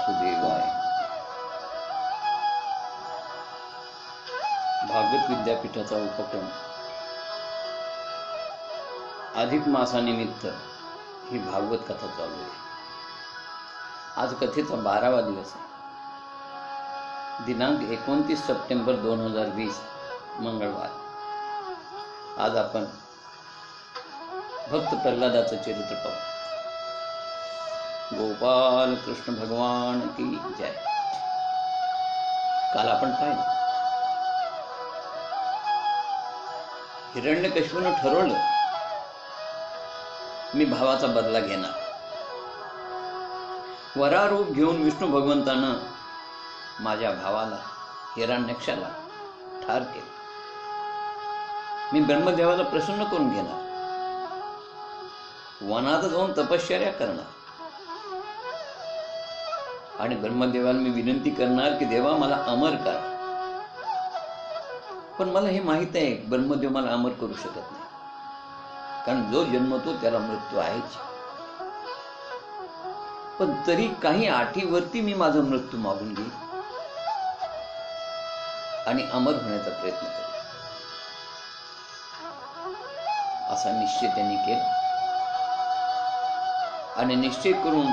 वासुदेवाय. भागवत विद्यापीठाचा उपक्रम अधिक मासानिमित्त ही भागवत कथा चालू आहे. आज कथेचा 12वा दिवस आहे. दिनांक 29 सप्टेंबर 2020 मंगळवार. आज आपण भक्त प्रल्हादाचं चरित्र पाहू. गोपाल कृष्ण भगवान की जय. काल आपण पाहिलं, हिरण्यकशिपूने ठरवलं मी भावाचा बदला घेणार. वरारूप घेऊन विष्णू भगवंतानं माझ्या भावाला हिरण्यक्षाला ठार केलं. मी ब्रह्मदेवाला प्रसन्न करून घेणार, वनात जाऊन तपश्चर्या करणार आणि ब्रह्मदेवाला मी विनंती करणार की देवा मला अमर कर. पण मला हे माहित आहे ब्रह्मदेव मला अमर करू शकत नाही, कारण जो जन्मतो त्याला मृत्यू आहेच. पण तरी काही अटीवरती मी माझा मृत्यू मागून घेईन आणि अमर होण्याचा प्रयत्न करेन, असा निश्चय त्यांनी केला. आणि निश्चय करून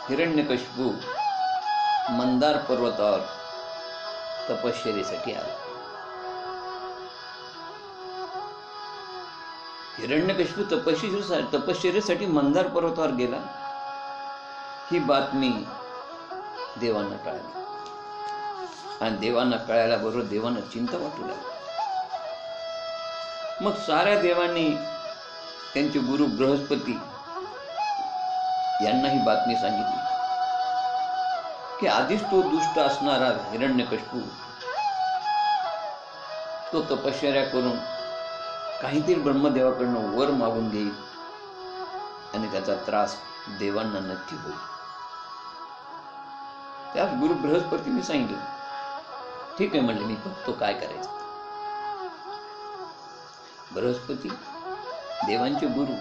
हिरण्यकशिपू मंदार पर्वतावर तपश्चर्येसाठी आला. हिरण्यकशिपू तपश्चर्येसाठी मंदार पर्वतावर गेला. ही बातमी देवांना कळाली आणि देवांना कळाल्याबरोबर देवांना चिंता वाटू लागली. मग साऱ्या देवांनी त्यांचे गुरु बृहस्पती यांना ही बातमी सांगितली की आधीच तो दुष्ट असणारा हिरण्यकशिपू तो तपश्चर्या करून काहीतरी ब्रह्मदेवाकडनं वर मागून घेईल आणि त्याचा त्रास देवांना नक्की होईल. त्यात गुरु बृहस्पतींनी सांगितलं, ठीक आहे म्हणले, मी बघतो काय करायचं. बृहस्पती देवांचे गुरु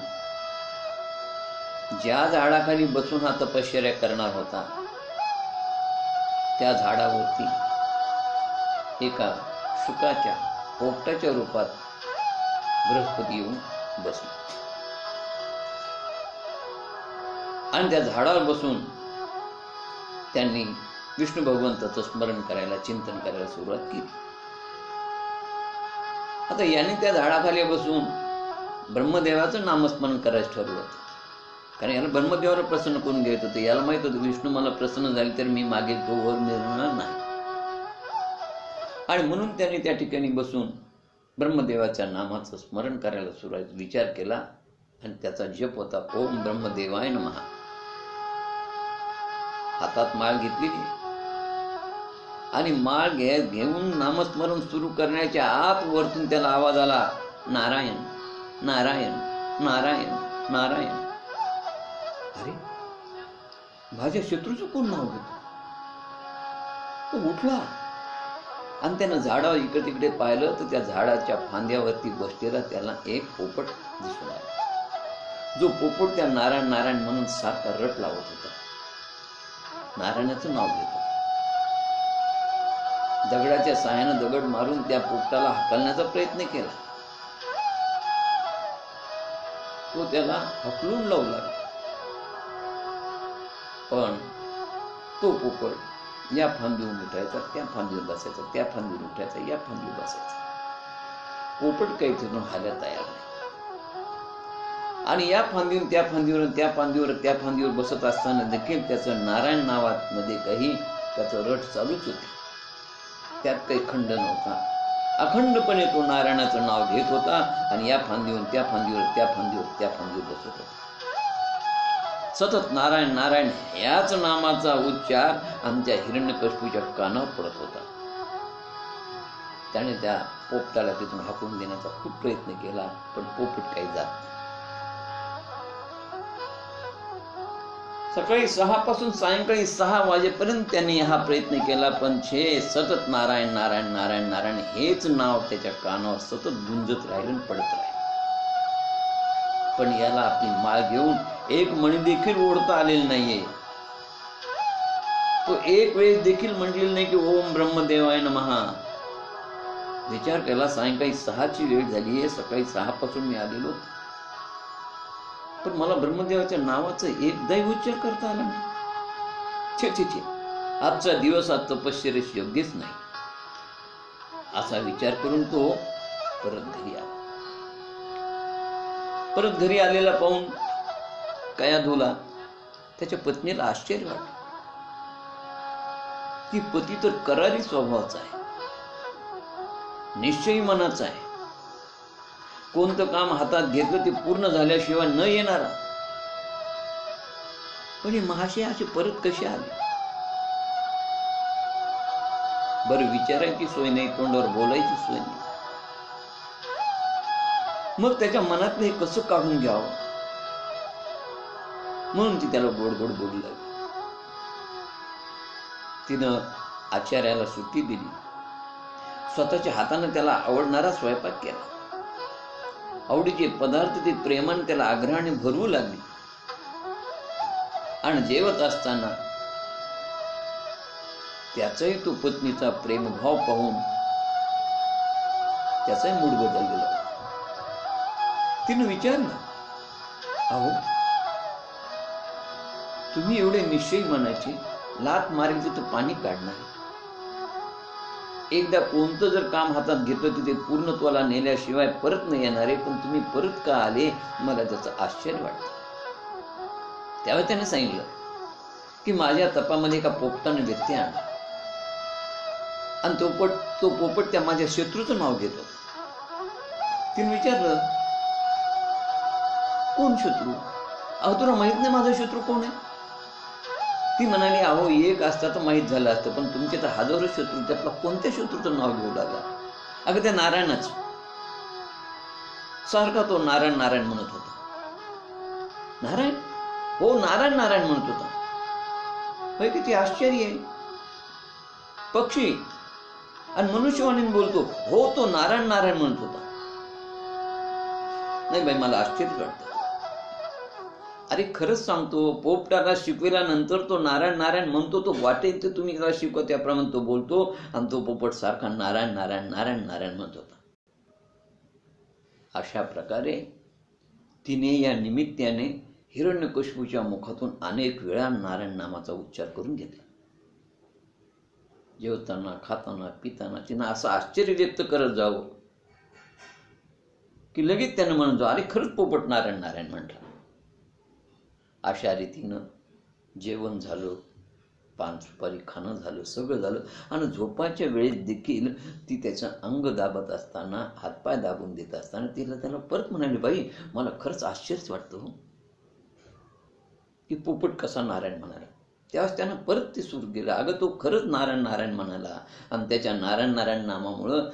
ज्या झाडाखाली बसून हा तपश्चर्या करणार होता त्या झाडावरती एका शुकाच्या पोपटाच्या रूपात बृहस्पती येऊन बसले आणि त्या झाडावर बसून त्यांनी विष्णू भगवंताचं स्मरण करायला, चिंतन करायला सुरुवात केली. आता याने त्या झाडाखाली बसून ब्रह्मदेवाचं नामस्मरण करायचं ठरवलं होतं, कारण याला ब्रह्मदेवाला प्रसन्न करून घ्यायचं होतं. याला माहित होतं विष्णू मला प्रसन्न झाले तर मी मागे तो वर मिळणार नाही. आणि म्हणून त्याने त्या ठिकाणी बसून ब्रह्मदेवाच्या नामाचं स्मरण करायला सुरुवात विचार केला आणि त्याचा जप होता ओम ब्रह्मदेवाय नमः. हातात माळ घेतलेली आणि माळ घेऊन नामस्मरण सुरू करण्याच्या आत वरतून त्याला आवाज आला, नारायण नारायण नारायण नारायण. अरे, माझ्या शत्रूचं कोण नाव घेतो? तो उठला आणि त्यानं झाडावर इकडे तिकडे पाहिलं तर त्या झाडाच्या फांद्यावरती बसलेला त्याला एक पोपट दिसून आला. जो पोपट त्या नारायण नारायण म्हणून सारखा रट लावत होता, नारायणाचं नाव घेत होता. दगडाच्या साहाय्यानं दगड मारून त्या पोपटाला हकलण्याचा प्रयत्न केला. तो त्याला हकलून लावू लागला, पण तो पोपट या फांदीवर उठायचा, त्या फांदीवर बसायचा, त्या फांदीवर उठायचा, या फांदीवर बसायचा. पोपट काही तिथून हालायला तयार नाही. आणि या फांदीवर त्या फांदीवर त्या फांदीवर त्या फांदीवर बसत असताना देखील त्याचं नारायण नावामध्ये काही त्याचं रट चालूच होते. त्यात काही खंड नव्हता. अखंडपणे तो नारायणाचं नाव घेत होता आणि या फांदीवर त्या फांदीवर त्या फांदीवर त्या फांदीवर बसत होता. सतत नारायण नारायण याच नामाचा उच्चार आमच्या हिरण्यकशिपूच्या कानावर पडत होता. त्याने त्या पोपटाला तिथून हाकून देण्याचा खूप प्रयत्न केला, पण पोपट काही जात नाही. सकाळी 6 पासून सायंकाळी 6 वाजेपर्यंत त्यांनी हा प्रयत्न केला, पण सतत नारायण नारायण नारायण नारायण हेच नाव त्याच्या कानावर सतत गुंजत राहिले आणि पडत राहिले. पण याला आपली माळ घेऊन एक मणी देखील ओढता आलेली नाहीये. तो एक वेळेस देखील म्हटलेलं नाही की ओम ब्रह्मदेवाय नमः. विचार केला, सायंकाळी 6ची वेळ झाली आहे, सकाळी 6 पासून मी आलेलो, पण मला ब्रह्मदेवाच्या नावाचा एकदाही उच्चार करता आला नाही. छे छे छे, आजचा दिवस आज तपश्चर्येस योग्यच नाही, असा विचार करून तो परत घरी आला. परत घरी आलेला पाहून कयाधूला त्याच्या पत्नीला आश्चर्य वाटलं की पती तर करारी स्वभावाचा आहे, निश्चयी मनाचा आहे, कोणतं काम हातात घेतलं ते पूर्ण झाल्याशिवाय न येणारा, पण हे महाशय असे परत कसे आले? बरं, विचारायची सोय नाही, तोंडावर बोलायची सोय नाही. मग त्याच्या मनातलं हे कसं काढून घ्यावं म्हणून ती त्याला गोड गोड बोलू लागली. तिनं आचार्याला सुट्टी दिली, स्वतःच्या हाताने त्याला आवडणारा स्वयंपाक केला, आवडीचे पदार्थ ती प्रेमाने त्याला आग्रहाने भरवू लागली. आणि जेवत असताना त्याचाही तो पत्नीचा प्रेमभाव पाहून त्याचाही मूड बदललेला. तिनं विचारलं, अहो तुम्ही एवढे निश्चयी मनाचे, लात मारायचे तर पाणी काढणार, एकदा कोणतं जर काम हातात घेतलं तिथे पूर्णत्वाला नेल्याशिवाय परत नाही येणारे, पण तुम्ही परत का आले? मला त्याचं आश्चर्य वाटतं. त्यावेळी त्याने सांगितलं की माझ्या तपामध्ये एका पोपटाने व्यत्यय आणला आणि तो पोपट त्या माझ्या शत्रूचं नाव घेत होता. तिने विचारलं, कोण शत्रू? अहो तुला माहित नाही माझा शत्रू कोण आहे? ती म्हणाली, अहो एक असता तर माहीत झालं असतं, पण तुमचे तर हजारो शत्रू, त्यातला कोणत्या शत्रूचं नाव घेऊ लागला? अगं त्या नारायणाच, सारखा तो नारायण नारायण म्हणत होता. नारायण? हो, नारायण नारायण म्हणत होता. होय, किती आश्चर्य आहे. पक्षी आणि मनुष्यवाणीने बोलतो, हो तो नारायण नारायण म्हणत होता. नाही बाई, मला आश्चर्य वाटतं. अरे खरंच सांगतो, पोपटाला शिकविल्यानंतर तो नारायण नारायण म्हणतो, तो वाटेल ते तुम्ही त्याला शिकवा त्याप्रमाणे तो बोलतो, आणि तो पोपट सारखा नारायण नारायण नारायण नारायण म्हणत होता. अशा प्रकारे तिने या निमित्ताने हिरण्यकशिपूच्या मुखातून अनेक वेळा नारायण नामाचा उच्चार करून घेतला. जेवताना, खाताना, पिताना तिनं असं आश्चर्य व्यक्त करत जावं की लगेच त्यानं म्हणत जावं, अरे खरंच पोपट नारायण नारायण म्हटला. अशा रीतीनं जेवण झालं, पान सुपारी खाणं झालं, सगळं झालं, आणि झोपाच्या वेळेस देखील ती त्याचं अंग दाबत असताना, हातपाय दाबून देत असताना त्याला परत म्हणाली, बाई मला खरंच आश्चर्यच वाटतं हो की पोपट कसा नारायण म्हणाला. त्यावेळेस त्यानं परत ते सुरू केलं, अगं तो खरंच नारायण नारायण म्हणाला, आणि त्याच्या नारायण नारायण नामामुळं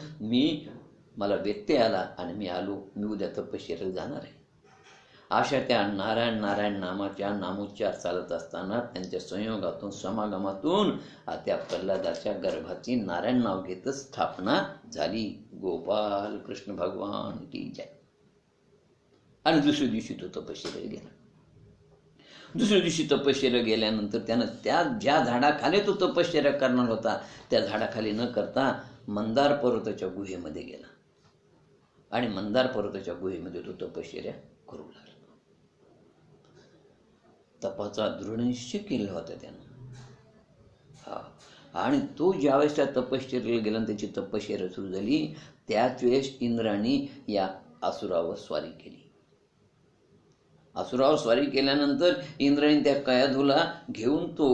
मला व्यत्यय आला आणि मी आलो, मी उद्या तपश्चर्येला जाणार आहे. अशा त्या नारायण नारायण नामाच्या नामोच्चार चालत असताना त्यांच्या संयोगातून, समागमातून त्या प्रल्हादाच्या गर्भाची नारायण नाव घेतच स्थापना झाली. गोपाल कृष्ण भगवान की जय. आणि दुसऱ्या दिवशी तो तपश्चर्येला गेला. दुसऱ्या दिवशी तपश्चर्या गेल्यानंतर त्यानं त्या ज्या झाडाखाली तो तपश्चर्या करणार होता त्या झाडाखाली न करता मंदार पर्वताच्या गुहेमध्ये गेला, आणि मंदार पर्वताच्या गुहेमध्ये तो तपश्चर्या करू लागला. तपाचा दृढनिश्चय केला होता त्यानं. आणि तो ज्यावेळेस त्या तपश्चर्येला गेला, त्याची तपश्चर्या सुरू झाली, त्याच वेळेस इंद्राने या असुरावर स्वारी केली. असुरावर स्वारी केल्यानंतर इंद्राने त्या कयाधूला घेऊन तो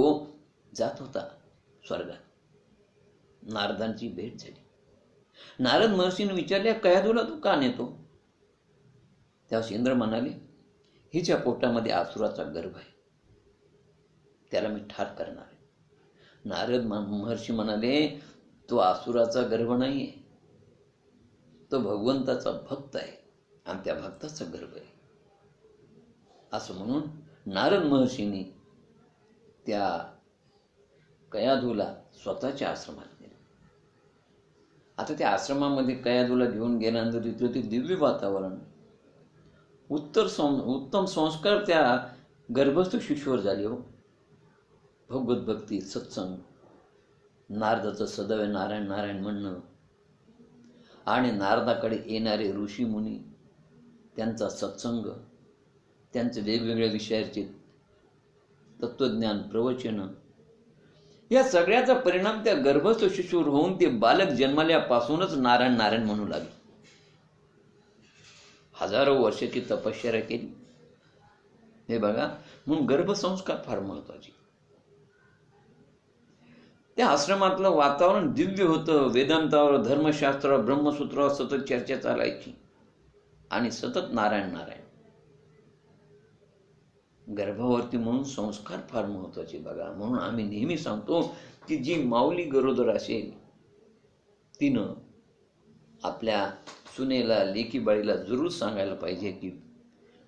जात होता स्वर्गात. नारदांची भेट झाली. नारद महर्षीने विचारले, कयाधूला तू का नेतो? त्यावेळेस इंद्र म्हणाले, हिच्या पोटामध्ये असुराचा गर्भ आहे, त्याला मी ठार करणार आहे. नारद महर्षी म्हणाले, तो असुराचा गर्भ नाहीये, तो भगवंताचा भक्त आहे आणि त्या भक्ताचा गर्भ आहे. असं म्हणून नारद महर्षींनी त्या कयाधूला स्वतःच्या आश्रमात नेले. आता त्या आश्रमामध्ये कयाधूला घेऊन गेल्यानंतर तिथलं ते दिव्य वातावरण, उत्तम संस्कार त्या गर्भस्थ शिशूवर झाले हो. भगवत भक्ती, सत्संग, नारदाचं सदैव नारायण नारायण म्हणणं आणि नारदाकडे येणारे ऋषी मुनी, त्यांचा सत्संग, त्यांचे वेगवेगळ्या विषयाचे तत्वज्ञान प्रवचन, या सगळ्याचा परिणाम त्या गर्भस्थ शिशूवर होऊन ते बालक जन्मल्यापासूनच नारायण नारायण म्हणू लागले. हजारो वर्षाची तपश्चर्या केली. हे बघा, म्हणून गर्भसंस्कार फार महत्वाचे. त्या आश्रमातलं वातावरण दिव्य होतं. वेदांतावर, धर्मशास्त्रावर, ब्रह्मसूत्रावर सतत चर्चा चालायची आणि सतत नारायण नारायण. गर्भावरती म्हणून संस्कार फार महत्वाचे बघा. म्हणून आम्ही नेहमी सांगतो की जी माऊली गरोदर असेल तिनं आपल्या सुनेला, लेकी बाळीला जरूर सांगायला पाहिजे की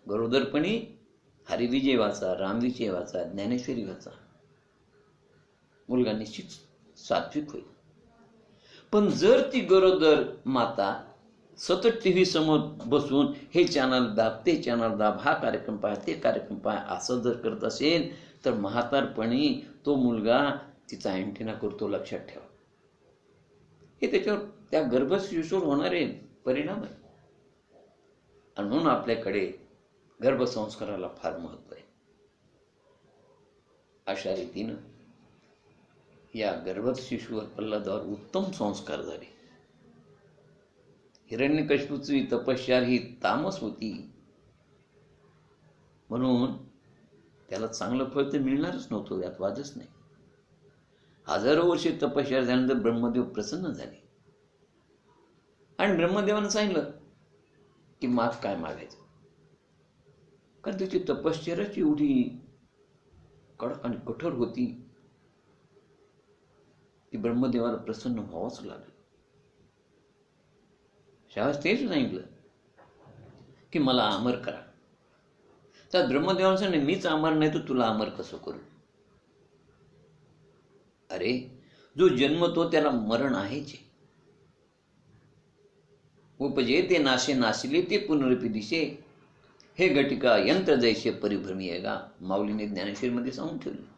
गरोदरपणी हरिविजय वाचा, रामविजय वाचा, ज्ञानेश्वरी वाचा. मुलगा निश्चित सात्विक होईल. पण जर ती गरोदर माता सतत टीव्ही समोर बसून हे चॅनल दाब, ते चॅनल दाब, हा कार्यक्रम पहा, ते कार्यक्रम पहा, असं जर करत असेल तर म्हातारपणी तो मुलगा तिचा अँटेना करतो. लक्षात ठेवा. हे त्याच्यावर, त्या गर्भशिशूवर होणारे परिणाम आहे. आणि म्हणून आपल्याकडे गर्भसंस्काराला फार महत्व आहे. अशा रीतीनं या गर्भस्थ शिशूवर प्रल्हादावर उत्तम संस्कार झाले. हिरण्यकशिपूची तपश्चर्या ही तामस होती, म्हणून त्याला चांगलं फळ तर मिळणारच नव्हतं, यात वादच नाही. हजारो वर्षे तपश्चर्या झाल्यानंतर ब्रह्मदेव प्रसन्न झाले आणि ब्रह्मदेवानं सांगितलं की माग काय मागायचं. कारण त्याची तपश्चर्याच एवढी कडक आणि कठोर होती की ब्रह्मदेवाला प्रसन्न व्हावंच लागलं. शाळा तेच सांगितलं की मला अमर करा. तर ब्रह्मदेवानं सांगितलं मीच अमर नाही तर तुला अमर कसं करू. अरे, जो जन्मतो त्याला मरण आहेच. उपजे ते नाशे नाशिले ते पुनरपी दिशे, हे घटिका यंत्र जैसे परिभ्रमीयेगा. माऊलीने ज्ञानेश्वरीमध्ये सांगून ठेवले.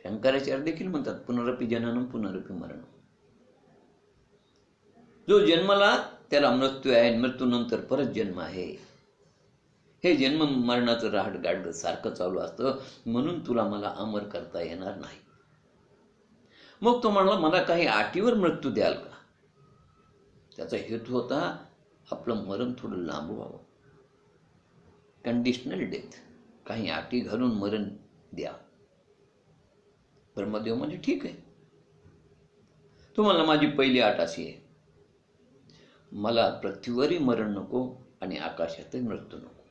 शंकराचार्य देखील म्हणतात पुनरपी जननम पुनरपी मरणम. जो जन्मला त्याला मृत्यू आहे, मृत्यूनंतर परत जन्म आहे. हे जन्म मरणाचं राहट गाडगं सारखं चालू असतं. म्हणून तुला मला अमर करता येणार नाही. मग तो म्हणला मला काही अटीवर मृत्यू द्याल का. त्याचा हेतू होता आपलं मरण थोडं लांब व्हावं. कंडिशनल डेथ, काही अटी घालून मरण द्या. ब्रह्मदेव म्हणजे ठीक आहे. तुम्हाला माझी पहिली अट अशी आहे, मला पृथ्वीवरही मरण नको आणि आकाशातही मृत्यू नको.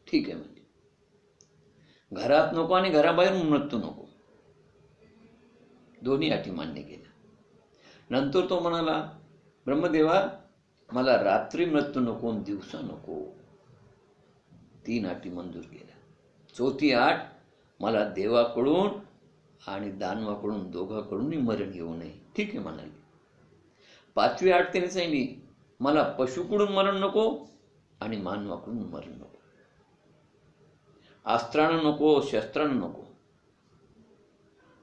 ठीक आहे म्हणजे घरात नको आणि घराबाहेर मृत्यू नको. दोन्ही अटी मान्य केल्या. नंतर तो म्हणाला ब्रह्मदेवा मला रात्री मृत्यू नको, दिवसा नको. 3 अटी मंजूर केल्या. चौथी अट, मला देवाकडून आणि दानवाकडून दोघांकडूनही मरण येऊ नये. ठीक आहे म्हणाले. 5वी अट त्याने सांगितली, मला पशुकडून मरण नको आणि मानवाकडून मरण नको. अस्त्रानं नको, शस्त्रानं नको.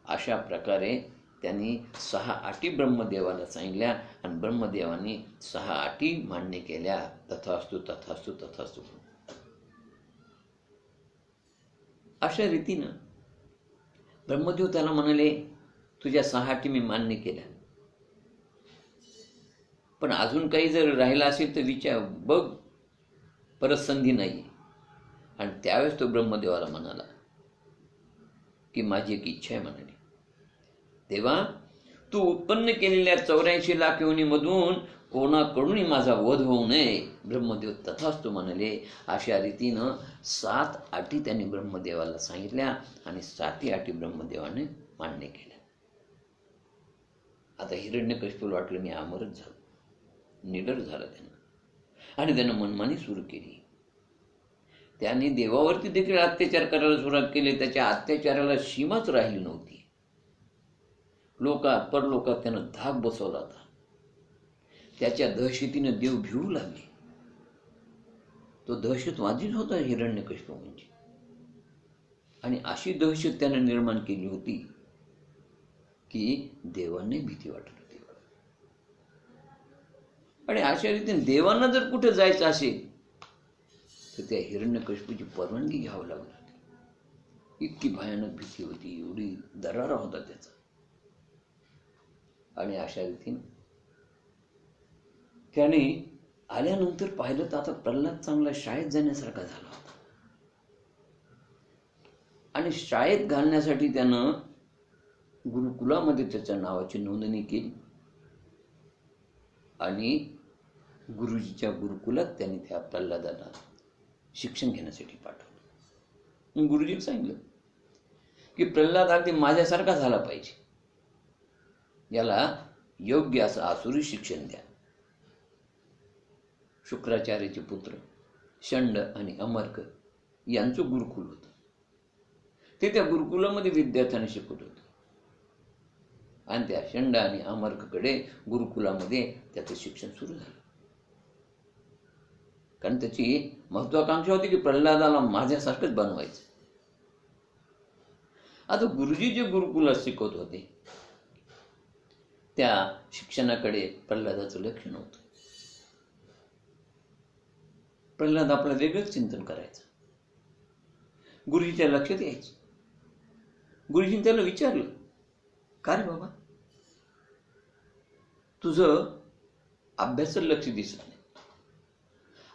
अशा प्रकारे त्यांनी 6 अटी ब्रह्मदेवाला सांगितल्या आणि ब्रह्मदेवाने 6 अटी मान्य केल्या. तथास्तु तथास्तु तथास्तु. अशा रीतीनं ब्रह्मदेव त्याला म्हणाले तुझ्या 6 अटी मी मान्य केल्या, पण अजून काही जर राहिला असेल तर विचार बघ, परत संधी नाही. आणि त्यावेळेस तो ब्रह्मदेवाला म्हणाला की माझी एक इच्छा आहे. म्हणाली देवा, तू उत्पन्न केलेल्या 84 लाख योनीमधून कोणाकडूनही माझा वध होऊ नये. ब्रह्मदेव तथास्तु म्हणाले. अशा रीतीनं 7 अटी त्यांनी ब्रह्मदेवाला सांगितल्या आणि 7ही अटी ब्रह्मदेवाने मान्य केल्या. आता हिरण्यकशिपूला वाटलं मी अमरच झालो. निडर झाला त्यांना आणि त्यानं मनमानी सुरू केली. त्याने देवावरती देखील अत्याचार करायला सुरुवात केली. त्याच्या अत्याचाराला सीमाच राहिली नव्हती. लोकात परलोकात त्यानं धाक बसवला होता. त्याच्या दहशतीनं देव भिवू लागले. तो दहशतवादीच होता हिरण्यकशिपू म्हणजे. आणि अशी दहशत त्याने निर्माण केली होती की देवांनी भीती वाटत होती. आणि अशा रीतीने देवांना जर कुठे जायचं असेल तर त्या हिरण्यकशिपूची परवानगी घ्यावी लागत होती. इतकी भयानक भीती होती, एवढी दरारा होता त्याचा. आणि अशा रीतीने त्याने आल्यानंतर पाहिलं तर आता प्रल्हाद चांगला शाळेत जाण्यासारखा झाला होता. आणि शाळेत घालण्यासाठी त्यानं गुरुकुलामध्ये त्याच्या नावाची नोंदणी केली आणि गुरुजीच्या गुरुकुलात त्यांनी त्या प्रल्हादाला शिक्षण घेण्यासाठी पाठवलं. गुरुजीने सांगितलं की प्रल्हाद अगदी माझ्यासारखा झाला पाहिजे, याला योग्य असं आसुरी शिक्षण द्या. शुक्राचार्याचे पुत्र षंड आणि अमर्क यांचं गुरुकुल होतं. ते त्या गुरुकुलामध्ये विद्यार्थ्यांना शिकवत होते आणि त्या षंड आणि अमर्ककडे गुरुकुलामध्ये त्याचं शिक्षण सुरू झालं. कारण त्याची महत्वाकांक्षा होती की प्रल्हादाला माझ्यासारखंच बनवायचं. आता गुरुजी जे गुरुकुलात शिकवत होते त्या शिक्षणाकडे प्रल्हादाचं लक्ष नव्हतं. प्रल्हाद आपलं वेगळंच चिंतन करायचं. गुरुजीच्या लक्षात यायचं. गुरुजीने त्याला विचारलं, का रे बाबा, तुझं अभ्यासात लक्ष दिसत नाही,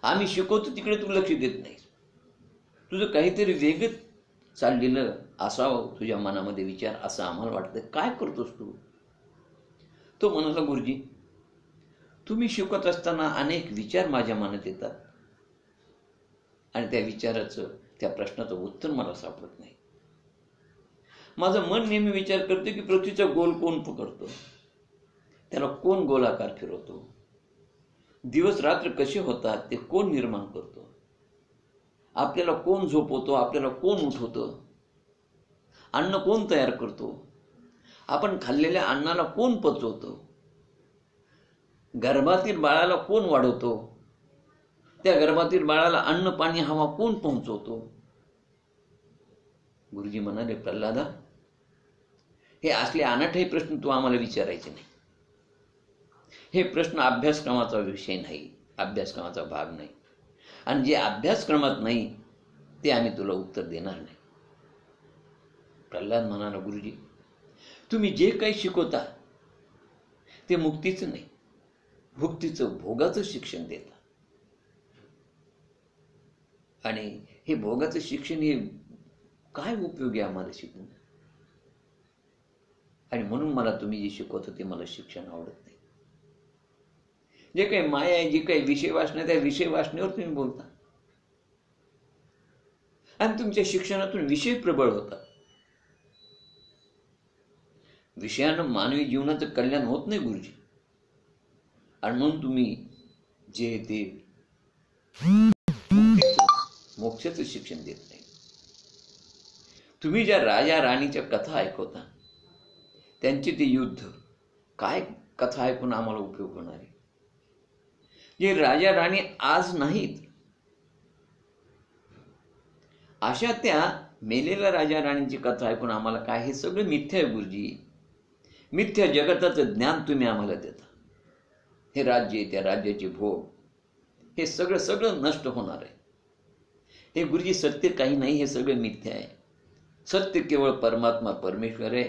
आम्ही शिकवतो तिकडे तू लक्ष देत नाहीस, तुझं काहीतरी वेगळं चाललेलं असावं तुझ्या मनामध्ये विचार, असं आम्हाला वाटतं, काय करतोस तू? तो म्हणाला, गुरुजी, तुम्ही शिकवत असताना अनेक विचार माझ्या मनात येतात आणि त्या विचाराचं, त्या प्रश्नाचं उत्तर मला सापडत नाही. माझं मन नेहमी विचार करते की पृथ्वीचा गोल कोण पकडतो, त्याला कोण गोलाकार फिरवतो, दिवस रात्र कसे होतात ते कोण निर्माण करतो, आपल्याला कोण झोपवतो, आपल्याला कोण उठवतो, अन्न कोण तयार करतो, आपण खाल्लेल्या अन्नाला कोण पचवतो, गर्भातील बाळाला कोण वाढवतो, त्या गर्भातील बाळाला अन्न पाणी हवा कोण पोहोचवतो. गुरुजी म्हणाले, प्रल्हादा, हे असले अनाठाई प्रश्न तू आम्हाला विचारायचे नाही. हे प्रश्न अभ्यासक्रमाचा विषय नाही, अभ्यासक्रमाचा भाग नाही, आणि जे अभ्यासक्रमात नाही ते आम्ही तुला उत्तर देणार नाही. प्रल्हाद म्हणाला, गुरुजी, तुम्ही जे काही शिकवता ते मुक्तीचं नाही, भुक्तीचं, भोगाचं शिक्षण देता. आणि हे भोगाचं शिक्षण हे काय उपयोगी आम्हाला शिकून? आणि म्हणून मला तुम्ही जे शिकवता ते मला शिक्षण आवडत नाही. जे काही माया आहे, जे काही विषय वाचना, त्या विषय वाचण्यावर तुम्ही बोलता आणि तुमच्या शिक्षणातून विषय प्रबळ होता. विषयानं मानवी जीवनाचं कल्याण होत नाही गुरुजी, आणि म्हणून तुम्ही जे ते मोक्षाचं शिक्षण देत नाही. तुम्ही ज्या राजा राणीच्या कथा ऐकवता त्यांचे ते युद्ध, काय कथा ऐकून आम्हाला उपयोग होणार आहे? जे राजा राणी आज नाहीत, अशा त्या मेलेल्या राजा राणींची कथा ऐकून आम्हाला काय? हे सगळं मिथ्या आहे गुरुजी. मिथ्या जगताचं ज्ञान तुम्ही आम्हाला देता. हे राज्य, त्या राज्याचे भोग, हे सगळं नष्ट होणार आहे. हे गुरुजी, सत्य काही नाही, हे सगळं मिथ्या आहे. सत्य केवळ परमात्मा, परमेश्वर आहे.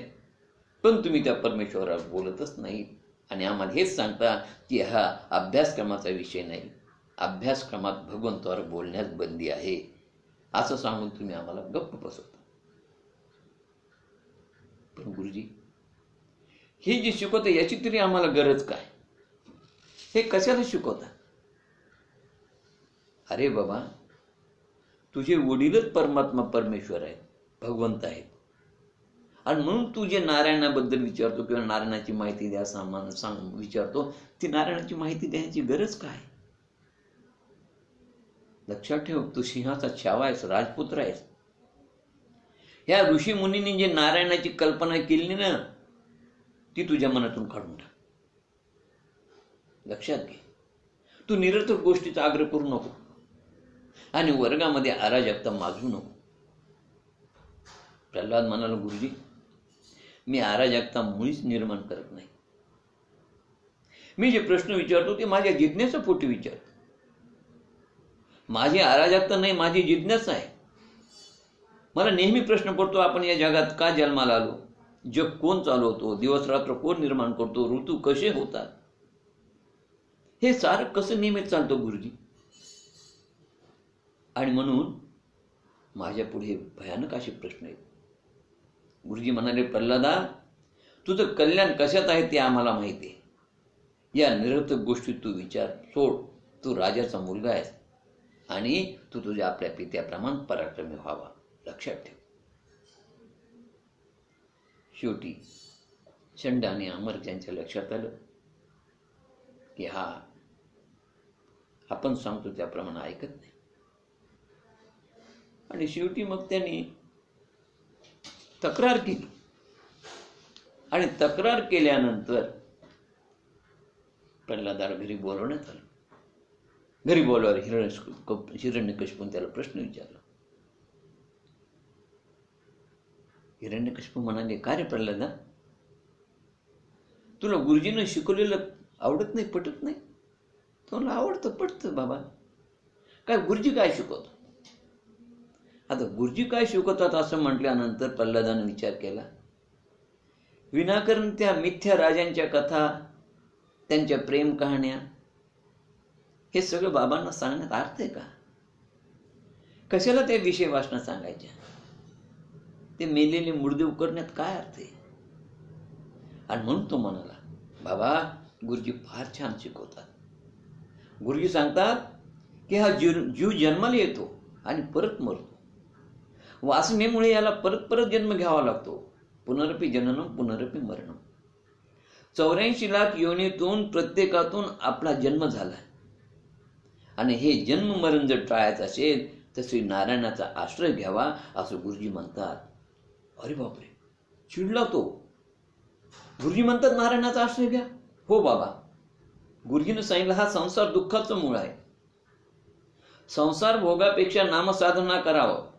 पण तुम्ही त्या परमेश्वरावर बोलतच नाही आणि आम्हाला हेच सांगता की हा अभ्यासक्रमाचा विषय नाही, अभ्यासक्रमात भगवंतावर बोलण्यास बंदी आहे, असं सांगून तुम्ही आम्हाला गप्प बसवता. पण गुरुजी, हे जे शिकवता याची तरी आम्हाला गरज काय? हे कशाला शिकवता? अरे बाबा, तुझे वडीलच परमात्मा, परमेश्वर आहेत, भगवंत आहेत, आणि म्हणून तू जे नारायणाबद्दल विचारतो किंवा नारायणाची माहिती द्या सांग विचारतो, ती नारायणाची माहिती देण्याची गरज काय? लक्षात ठेव, तू सिंहाचा छावा आहेस, राजपुत्र आहेस. ह्या ऋषी मुनींनी जे नारायणाची कल्पना केली ना, ती तुझ्या मनातून काढून टाक. लक्षात घे, तू निरर्थक गोष्टीचा आग्रह करू नको आणि वर्गामध्ये अराजकता माजू नको. प्रल्हाद म्हणाला, गुरुजी, मी अराजकता मुळीच निर्माण करत नाही. मी जे प्रश्न विचारतो ते माझ्या जिज्ञासा पोटी विचारतो. माझी अराजकता नाही, माझी जिज्ञासा आहे. मला नेहमी प्रश्न पडतो, आपण या जगात का जन्माला आलो? जग कोण चालवतो? दिवस रात्र कोण निर्माण करतो? ऋतू कसे होतात? हे सारं कसं नियमित चालतं गुरुजी? आणि म्हणून माझ्या पुढे भयानक असे प्रश्न आहेत. गुरुजी म्हणाले, प्रल्हादा, तुझं कल्याण कशात आहे ते आम्हाला माहिती आहे. या निरर्थक गोष्टी तू विचार सोड. तू राजाचा मुलगा आहेस आणि तू तुझ्या आपल्या पित्याप्रमाणे पराक्रमी व्हावा, लक्षात ठेव. शेवटी चंड आणि अमर यांच्या लक्षात आलं की हा आपण सांगतो त्याप्रमाणे ऐकत नाही. आणि शेवटी मग त्यांनी तक्रार केली. आणि तक्रार केल्यानंतर प्रल्हादाला घरी बोलवण्यात आलं. घरी बोलवल्यावर हिरण्यकशिपूने त्याला प्रश्न विचारला. हिरण्यकशिपू म्हणाले, का रे प्रल्हादा, तुला गुरुजीनं शिकवलेलं आवडत नाही, पटत नाही? तुला आवडतं, पटतं बाबा. काय गुरुजी काय शिकवतो? आता गुरुजी काय शिकवतात असं म्हटल्यानंतर प्रल्हादाने विचार केला, विनाकारण त्या मिथ्या राजांच्या कथा, त्यांच्या प्रेम कहाण्या, हे सगळं बाबांना सांगण्यात अर्थ आहे का? कशाला त्या विषय वाचना सांगायच्या? ते मेलेले मुर्दे उकरण्यात काय अर्थ आहे? आणि म्हणून तो म्हणाला, बाबा, गुरुजी फार छान शिकवतात. गुरुजी सांगतात की हा जीव जन्माला येतो आणि परत मरतो. वासनेमुळे याला परत परत जन्म घ्यावा लागतो. पुनरपी जननम पुनरपी मरणम. 84 लाख योनीतून प्रत्येकातून आपला जन्म झाला. आणि हे जन्म मरण जर टाळायचं असेल तर श्री नारायणाचा आश्रय घ्यावा असं गुरुजी म्हणतात. अरे बापरे, चिडला तो. गुरुजी म्हणतात नारायणाचा आश्रय घ्या? हो बाबा, गुरुजीनं सांगितलं हा संसार दुःखाचं मूळ आहे. संसार भोगापेक्षा नामसाधना करावं.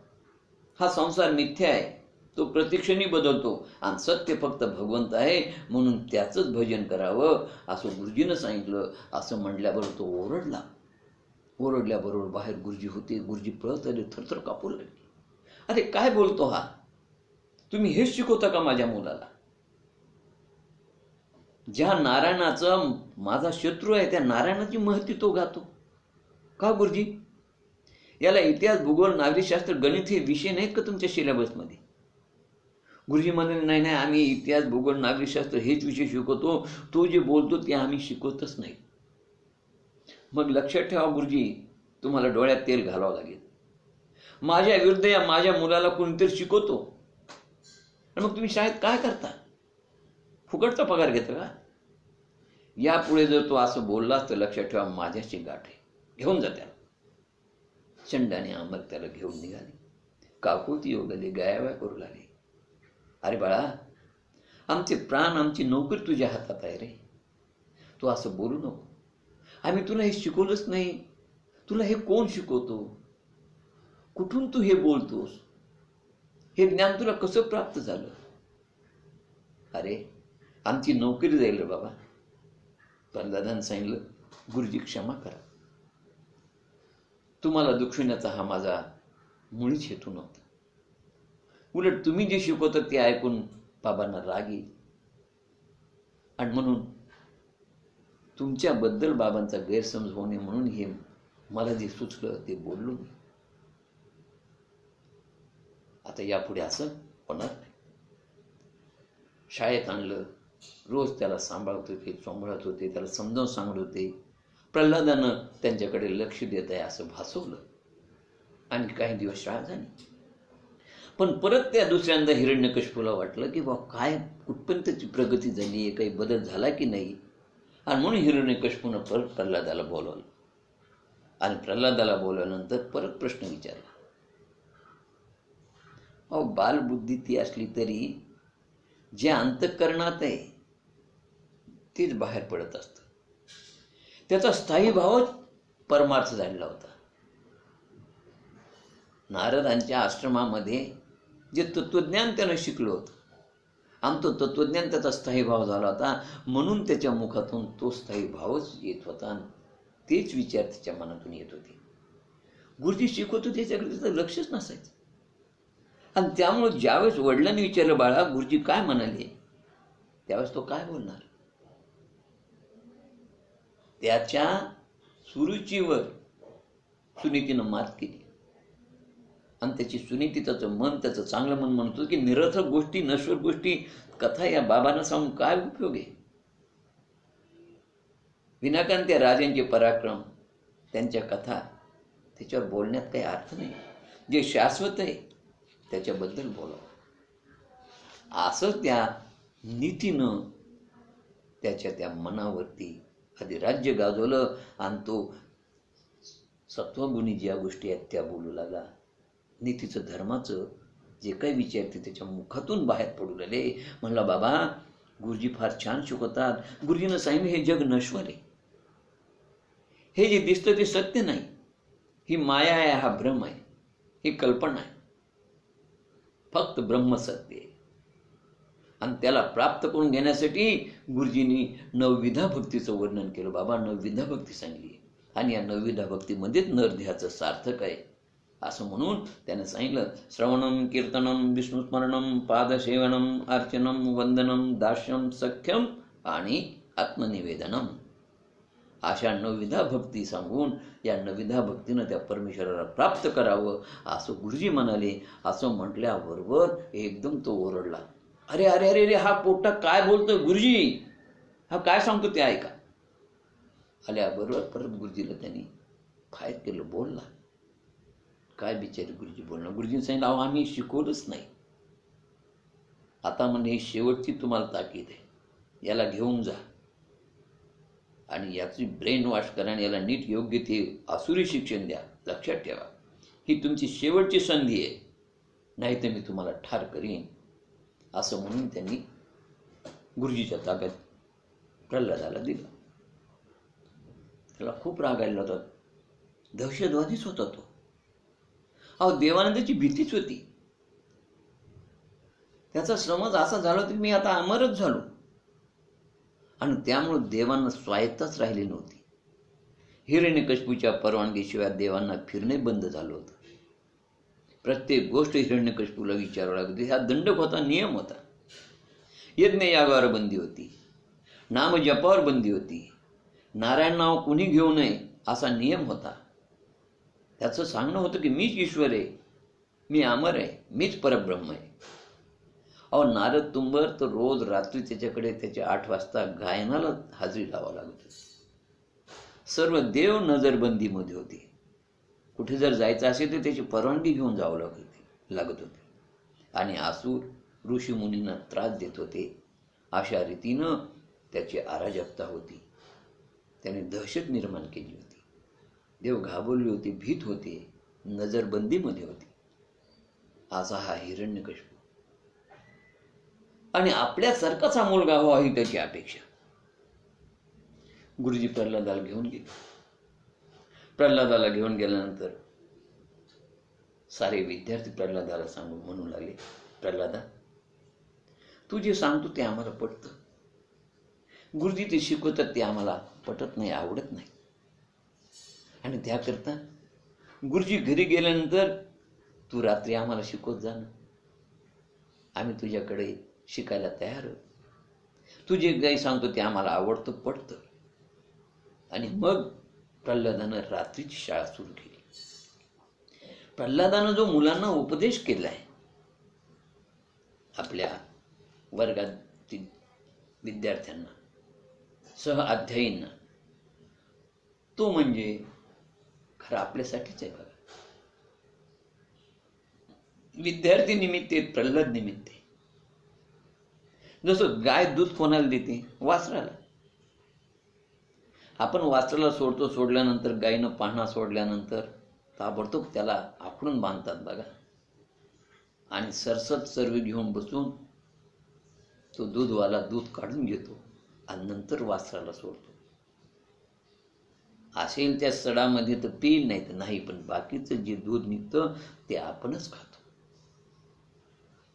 हा संसार मिथ्या आहे, तो प्रतिक्षणी बदलतो आणि सत्य फक्त भगवंत आहे, म्हणून त्याचंच भजन करावं असं गुरुजीनं सांगितलं. असं म्हणल्याबरोबर तो ओरडला. ओरडल्याबरोबर बाहेर गुरुजी होते. गुरुजी पळत आले, थरथर कापू लागले. अरे काय बोलतो हा? तुम्ही हेच शिकवता का माझ्या मुलाला? ज्या नारायणाचा माझा शत्रू आहे त्या नारायणाची महती तो गातो का गुरुजी? याला इतिहास, भूगोल, नागरिकशास्त्र, गणित हे विषय नाहीत का तुमच्या सिलेबसमध्ये? गुरुजी म्हणाले, नाही नाही, आम्ही इतिहास, भूगोल, नागरिकशास्त्र हेच विषय शिकवतो. तो जे बोलतो ते आम्ही शिकवतच नाही. मग लक्षात ठेवा गुरुजी, तुम्हाला डोळ्यात तेल घालावं लागेल. माझ्या विरुद्ध या माझ्या मुलाला कोणीतरी शिकवतो आणि मग तुम्ही शाळेत काय करता? फुकटचा पगार घेता का? यापुढे जर तो असं बोललास तर लक्षात ठेवा माझ्याशी गाठ आहे. घेऊन जा त्याला. चंड आणि अमर त्याला घेऊन निघाले. काकुती योगले गायाव्या करू लागले. अरे बाळा, आमचे प्राण, आमची नोकरी तुझ्या हातात आहे रे. तू असं बोलू नको. आम्ही तुला हे शिकवलंच नाही. तुला हे कोण शिकवतो? कुठून तू हे बोलतोस? हे ज्ञान तुला कसं प्राप्त झालं? अरे आमची नोकरी जाईल रे बाबा. प्रल्हादानं सांगितलं, गुरुजी क्षमा करा. तुम्हाला दुखविण्याचा हा माझा मुळीच हेतू नव्हता. उलट तुम्ही जे शिकवता ते ऐकून बाबांना राग येईल आणि म्हणून तुमच्याबद्दल बाबांचा गैरसमज होणे म्हणून हे मला जे सुचलं ते बोललो मी. आता यापुढे असं होणार नाही. शाळेत आणलं, रोज त्याला सांभाळत होते, त्याला समजावून सांगत होते. प्रल्हादानं त्यांच्याकडे लक्ष देत आहे असं भासवलं आणि काही दिवस शाळा झाली. पण परत त्या दुसऱ्यांदा हिरण्यकशिपूला वाटलं की बा काय कुठपर्यंत त्याची प्रगती झाली आहे, काही बदल झाला की नाही. आणि म्हणून हिरण्यकशिपूनं परत प्रल्हादाला बोलवलं आणि प्रल्हादाला बोलवल्यानंतर परत प्रश्न विचारला. अहो, बालबुद्धी ती असली तरी जे अंतःकरणात आहे तेच बाहेर पडत असतं. त्याचा स्थायी भावच परमार्थ झालेला होता. नारदांच्या आश्रमामध्ये जे तत्वज्ञान त्यानं शिकलं होतं आणि तो तत्वज्ञान त्याचा स्थायी भाव झाला होता, म्हणून त्याच्या मुखातून तो स्थायी भावच येत होता आणि तेच विचार त्याच्या मनातून येत होते. गुरुजी शिकवतो त्याच्याकडे त्याचं लक्षच नसायचं. आणि त्यामुळे ज्यावेळेस वडिलांनी विचारलं, बाळा गुरुजी काय म्हणाले, त्यावेळेस तो काय बोलणार. त्याच्या सुरुचीवर सुनीतीनं मात केली आणि त्याची सुनीती, त्याचं मन, त्याचं चांगलं मन म्हणतो की निरर्थक गोष्टी, नश्वर गोष्टी, कथा या बाबांना सांगून काय उपयोग आहे. विनाकारण त्या राजांचे पराक्रम, त्यांच्या कथा, त्याच्यावर बोलण्यात काही अर्थ नाही. जे शाश्वत आहे त्याच्याबद्दल बोलावं. असं त्या नीतीनं त्याच्या त्या मनावरती आधी राज्य गाजवलं आणि तो सत्वगुणी ज्या गोष्टी आहेत त्या बोलू लागला. नीतीचं, धर्माचं जे काही विचारते त्याच्या मुखातून बाहेर पडू लागले. म्हणला, बाबा गुरुजी फार छान शिकवतात. गुरुजीनं सांगितलं हे जग नश्वर आहे, हे जे दिसतं ते सत्य नाही, ही माया आहे, हा भ्रम आहे, ही कल्पना आहे, फक्त ब्रह्म सत्य आहे. आणि त्याला प्राप्त करून घेण्यासाठी गुरुजींनी नवविधा भक्तीचं वर्णन केलं. बाबा नवविधा भक्ती सांगली आणि या नवविधा भक्तीमध्येच नरदेहाचं सार्थक आहे असं म्हणून त्याने सांगितलं. श्रवणम, कीर्तनम, विष्णुस्मरणम, पादसेवनम, अर्चनम, वंदनम, दास्यम, सख्यम आणि आत्मनिवेदनम, अशा नवविधा भक्ती सांगून या नवविधा भक्तीनं त्या परमेश्वराला प्राप्त करावं असं गुरुजी म्हणाले. असं म्हटल्याबरोबर एकदम तो ओरडला, अरे अरे अरे अरे, हा पोट्टा काय बोलतोय गुरुजी, हा काय सांगतो ते ऐका. आल्याबरोबर परत गुरुजीला त्यांनी फायर केलं, बोलला. काय बिचारी गुरुजी बोलणार. गुरुजीने सांगितलं, अहो आम्ही शिकवलंच नाही, आता म्हणजे शेवटची तुम्हाला ताकीद आहे, याला घेऊन जा आणि याची ब्रेन वॉश करा आणि याला नीट योग्य ते आसुरी शिक्षण द्या. लक्षात ठेवा, ही तुमची शेवटची संधी आहे, नाही तर मी तुम्हाला ठार करीन असं म्हणून त्यांनी गुरुजीच्या ताब्यात प्रल्हादाला दिलं. त्याला खूप राग आलेला होता, दहशतवादीच होता तो. अहो देवानंदाची भीतीच होती. त्याचा समज असा झाला की मी आता अमरच झालो आणि त्यामुळे देवांना स्वायत्ताच राहिली नव्हती. हिरण्यकशिपूच्या परवानगीशिवाय देवांना फिरणे बंद झालं होतं. प्रत्येक गोष्ट हिरण्यकशिपूला विचारावं लागत होती. हा दंडक होता, नियम होता. यज्ञ यागावर बंदी होती, नामजपावर बंदी होती, नारायण नाव कुणी घेऊ नये असा नियम होता. त्याचं सांगणं होतं की मीच ईश्वर आहे, मी अमर आहे, मीच परब्रह्म आहे. अहो नारद तुंबर तर रोज रात्री त्याच्याकडे त्याच्या 8 वाजता गायनाला हजेरी लावावं लागत होती. सर्व देव नजरबंदीमध्ये होते. कुठे जर जायचं असेल तर त्याची परवानगी घेऊन जावं लागत होते. आणि आसूर ऋषी मुनींना त्रास देत होते. अशा रीतीनं त्याची अराजकता होती. त्याने दहशत निर्माण केली होती. देव घाबरले होते, भीत होते, नजरबंदीमध्ये होते. असा हा हिरण्यकशिपू. आणि आपल्यासारखाच हा मुलगा व्हावा ही त्याची अपेक्षा. गुरुजी प्रल्हादाला घेऊन गेले. प्रल्हादाला घेऊन गेल्यानंतर सारे विद्यार्थी प्रल्हादाला सांगून म्हणू लागले, प्रल्हादा तू जे सांगतो ते आम्हाला पटतं, गुरुजी ते शिकवतात ते आम्हाला पटत नाही, आवडत नाही. आणि त्याकरता गुरुजी घरी गेल्यानंतर तू रात्री आम्हाला शिकवत जा ना, आम्ही तुझ्याकडे शिकायला तयार आहोत. तू जे काही सांगतो ते आम्हाला आवडतं, पटतं. आणि मग प्रल्हादानं रात्रीची शाळा सुरू केली. प्रल्हादानं जो मुलांना उपदेश केलाय, आपल्या वर्गातील विद्यार्थ्यांना, सहअध्यायींना, तो म्हणजे खरं आपल्यासाठीच आहे बघा. विद्यार्थी निमित्त, प्रल्हाद निमित्त. जसं गाय दूध कोणाला देते? वासराला. आपण वासराला सोडतो, सोडल्यानंतर गायीनं पाहणा सोडल्यानंतर ताबडतोब त्याला आखडून बांधतात बघा, आणि सरसत सर्व घेऊन बसून तो दूधवाला दूध काढून घेतो आणि नंतर वासराला सोडतो. असेल त्या सडामध्ये तर पिईल, नाही तर नाही, पण बाकीचं जे दूध निघतं ते आपणच खातो.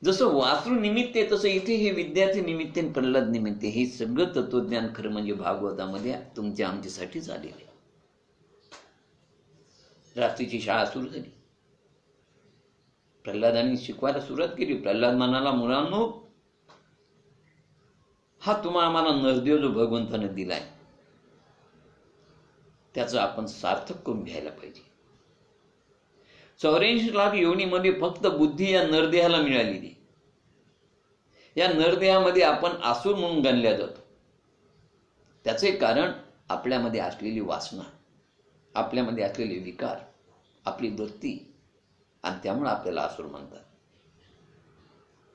जसं वासरू निमित्त आहे तसं इथे हे विद्यार्थी निमित्त आणि प्रल्हाद निमित्त हे सगळं तत्वज्ञान खरं म्हणजे भागवतामध्ये तुमच्या आमच्यासाठीच आलेलं आहे. रात्रीची शाळा सुरू झाली, प्रल्हादांनी शिकवायला सुरुवात केली. प्रल्हाद म्हणाला, मुलांनो, हा तुम्हाला मला नरदेव जो भगवंताने दिलाय त्याचं आपण सार्थक करून घ्यायला पाहिजे. 84 लाख योनीमध्ये फक्त बुद्धी या नरदेहाला मिळालेली. या नरदेहामध्ये आपण आसूर म्हणून गणल्या जातो. त्याचे कारण आपल्यामध्ये असलेली वासना, आपल्यामध्ये असलेले विकार, आपली वृत्ती, आणि त्यामुळे आपल्याला आसूर म्हणतात.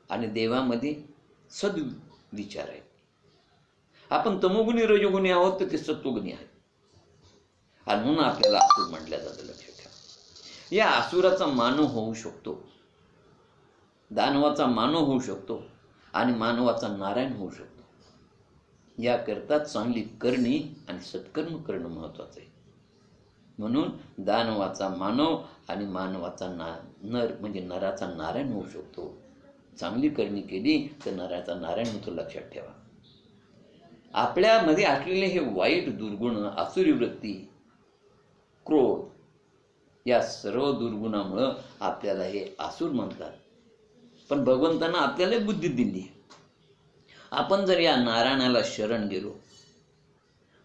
आणि देवामध्ये सद्विचार आहेत. आपण तमोगुणी रजोगुणी आहोत तर ते सत्वगुणी आहेत, आणि म्हणून आपल्याला आसूर म्हटल्या जातं. लक्षात ठेवा, या आसुराचा मानव होऊ शकतो, दानवाचा मानव होऊ शकतो, आणि मानवाचा नारायण होऊ शकतो. याकरता चांगली करणी आणि सत्कर्म करणं महत्वाचं आहे. म्हणून दानवाचा मानव आणि मानवाचा नर म्हणजे नराचा नारायण होऊ शकतो. चांगली करणी केली तर नराचा नारायण होतो. लक्षात ठेवा, आपल्यामध्ये असलेले हे वाईट दुर्गुण, आसुरी वृत्ती, क्रोध, या सर्व दुर्गुणामुळं आपल्याला हे आसूर म्हणतात. पण भगवंतांना आपल्याला बुद्धी दिली आहे. आपण जर या नारायणाला शरण गेलो,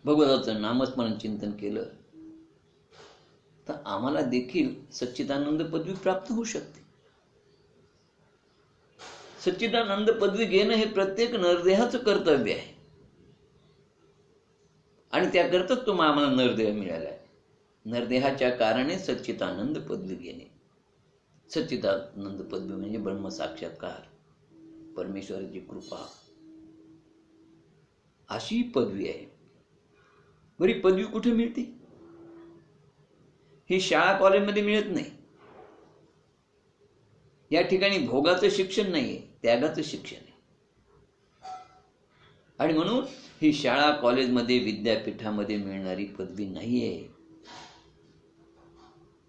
भगवंताचं नामस्मरण चिंतन केलं, तर आम्हाला देखील सच्चिदानंद पदवी प्राप्त होऊ शकते. सच्चिदानंद पदवी घेणं हे प्रत्येक नरदेहाचं कर्तव्य आहे, आणि त्याकरताच तुम्हाला आम्हाला नरदेह मिळाला आहे. नरदेहाच्या कारणे सच्चिदानंद पदवी घेणे. सच्चिदानंद पदवी म्हणजे ब्रह्मसाक्षात्कार, परमेश्वराची कृपा, अशी पदवी आहे. बरी पदवी कुठे मिळते? ही शाळा कॉलेजमध्ये मिळत नाही. या ठिकाणी भोगाचं शिक्षण नाहीये, त्यागाचं शिक्षण आहे. आणि म्हणून ही शाळा कॉलेजमध्ये विद्यापीठामध्ये मिळणारी पदवी नाहीये.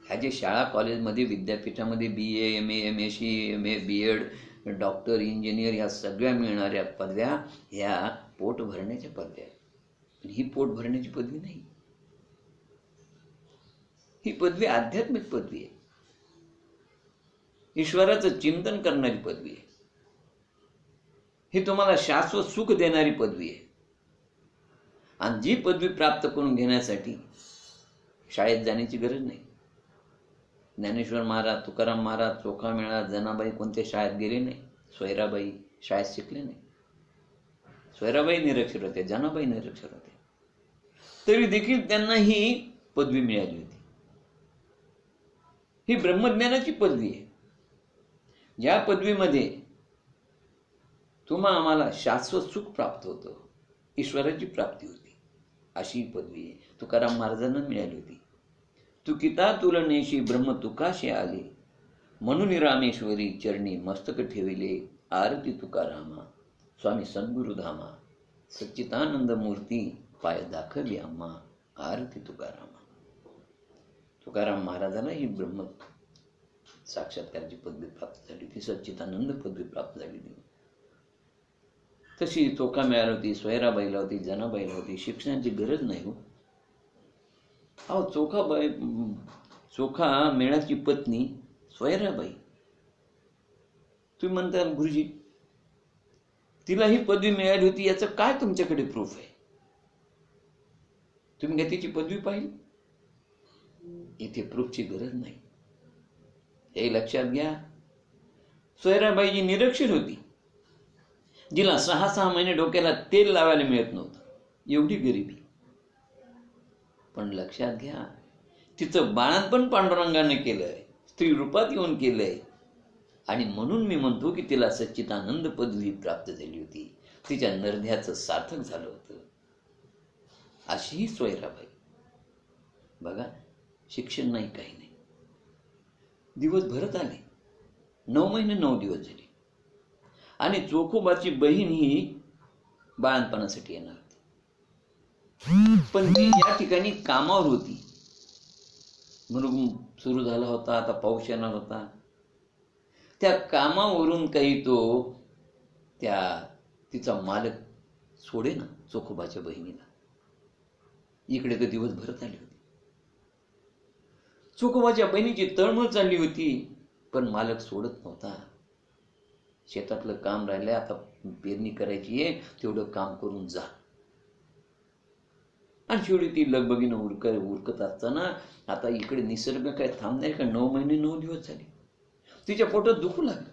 ह्या जे शाळा कॉलेजमध्ये विद्यापीठामध्ये BA, MA, MSc, MA, BEd, doctor, engineer या सगळ्या मिळणाऱ्या पदव्या ह्या पोट भरण्याच्या पदव्या आहेत. ही पोट भरण्याची पदवी नाही. ही पदवी आध्यात्मिक पदवी आहे, ईश्वराचं चिंतन करणारी पदवी आहे. ही तुम्हाला शाश्वत सुख देणारी पदवी आहे. आणि जी पदवी प्राप्त करून घेण्यासाठी शाळेत जाण्याची गरज नाही. ज्ञानेश्वर महाराज, तुकाराम महाराज, चोखामेळा, जनाबाई कोणत्या शाळेत गेले नाही. सोयराबाई शाळेत शिकले नाही. सोयराबाई निरक्षर होते, जनाबाई निरक्षर होते, तरी देखील त्यांना ही पदवी मिळाली होती. ही ब्रह्मज्ञानाची पदवी आहे. ज्या पदवीमध्ये तुम्हा आम्हाला शाश्वत सुख प्राप्त होतं, ईश्वराची प्राप्ती होती, अशी पदवी आहे. तुकाराम महाराजांना मिळाली होती. तुकिता तुलनेशी ब्रह्म तुकाशी आले, म्हणून रामेश्वरी चरणी मस्तक ठेविले, आरती तुकारामा स्वामी सद्गुरुधामा, सच्चिदानंद मूर्ती पाय दाखवी आम्हा, आरती तुकारामा. तुकाराम महाराजांना ही ब्रह्म साक्षात्काराची पदवी प्राप्त झाली, ती सच्चिदानंद पदवी प्राप्त झाली. तशी चोखा मिळाली होती, सोयराबाईला होती, जनाबाईला होती. शिक्षणाची गरज नाही हो. अहो, चोखा मेळाची पत्नी सोयराबाई, तुम्ही म्हणता गुरुजी तिला ही पदवी मिळाली होती, याचं काय तुमच्याकडे प्रूफ आहे? तुम्ही काय तिची पदवी पाहिली? इथे प्रूफची गरज नाही, हे लक्षात घ्या. सोयराबाई जी निरक्षर होती, जिला 6 महिने डोक्याला तेल लावायला मिळत नव्हतं, एवढी गरिबी. पण लक्षात घ्या, तिचं बाळंतपण पांडुरंगाने केलंय, स्त्री रूपात येऊन केलंय, आणि म्हणून मी म्हणतो की तिला सच्चिदानंद पदवी प्राप्त झाली होती. तिच्या नरध्याचं सार्थक झालं होतं. अशी सोयराबाई. बघा, शिक्षण नाही, काही नाही, दिवस भरत आले. 9 महिने 9 दिवस झाले. आणि चोखोबाची बहीण ही बाळंतपणासाठी येणार होती, पण ती या ठिकाणी कामावर होती. म्हणून सुरू झाला होता, आता पाऊस येणार होता. त्या कामावरून काही तो तिचा मालक सोडे ना चोखोबाच्या बहिणीला. इकडे तर दिवसभर आली होती. चोखोबाच्या बहिणीची तळमळ चालली होती, पण मालक सोडत नव्हता. शेतातलं काम राहिलंय, आता पेरणी करायची आहे, तेवढं काम करून जा. आणि शेवटी ती लगबगीनं उरकत असताना आता इकडे निसर्ग काय थांबणार का? 9 महिने 9 दिवस झाले. तिच्या पोटात दुखू लागलं.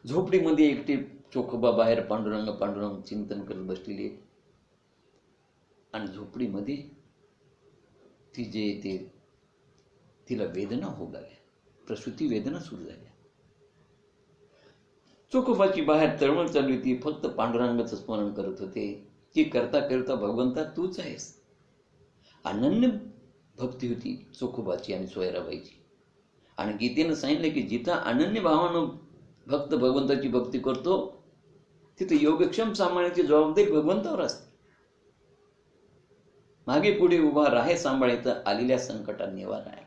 झोपडीमध्ये एकटी चोखोबा बाहेर पांडुरंग चिंतन करत बसलेली. आणि झोपडीमध्ये तिला वेदना होऊ लागल्या, प्रसूती वेदना सुरू झाल्या. चोखोबाची बाहेर तळमळ चालली होती, फक्त पांडुरंगाचं स्मरण करत होते की करता करता भगवंता तूच आहेस. अनन्य भक्ती होती चोखोबाची आणि सोयराबाईची. आणि गीतेनं सांगितलं की जिथं अनन्य भावानं भक्त भगवंताची भक्ती करतो तिथे योगक्षम सांभाळण्याची जबाबदारी भगवंतावर असते. मागे पुढे उभा राहे सांभाळायचं आलेल्या संकटात निवारा आहे.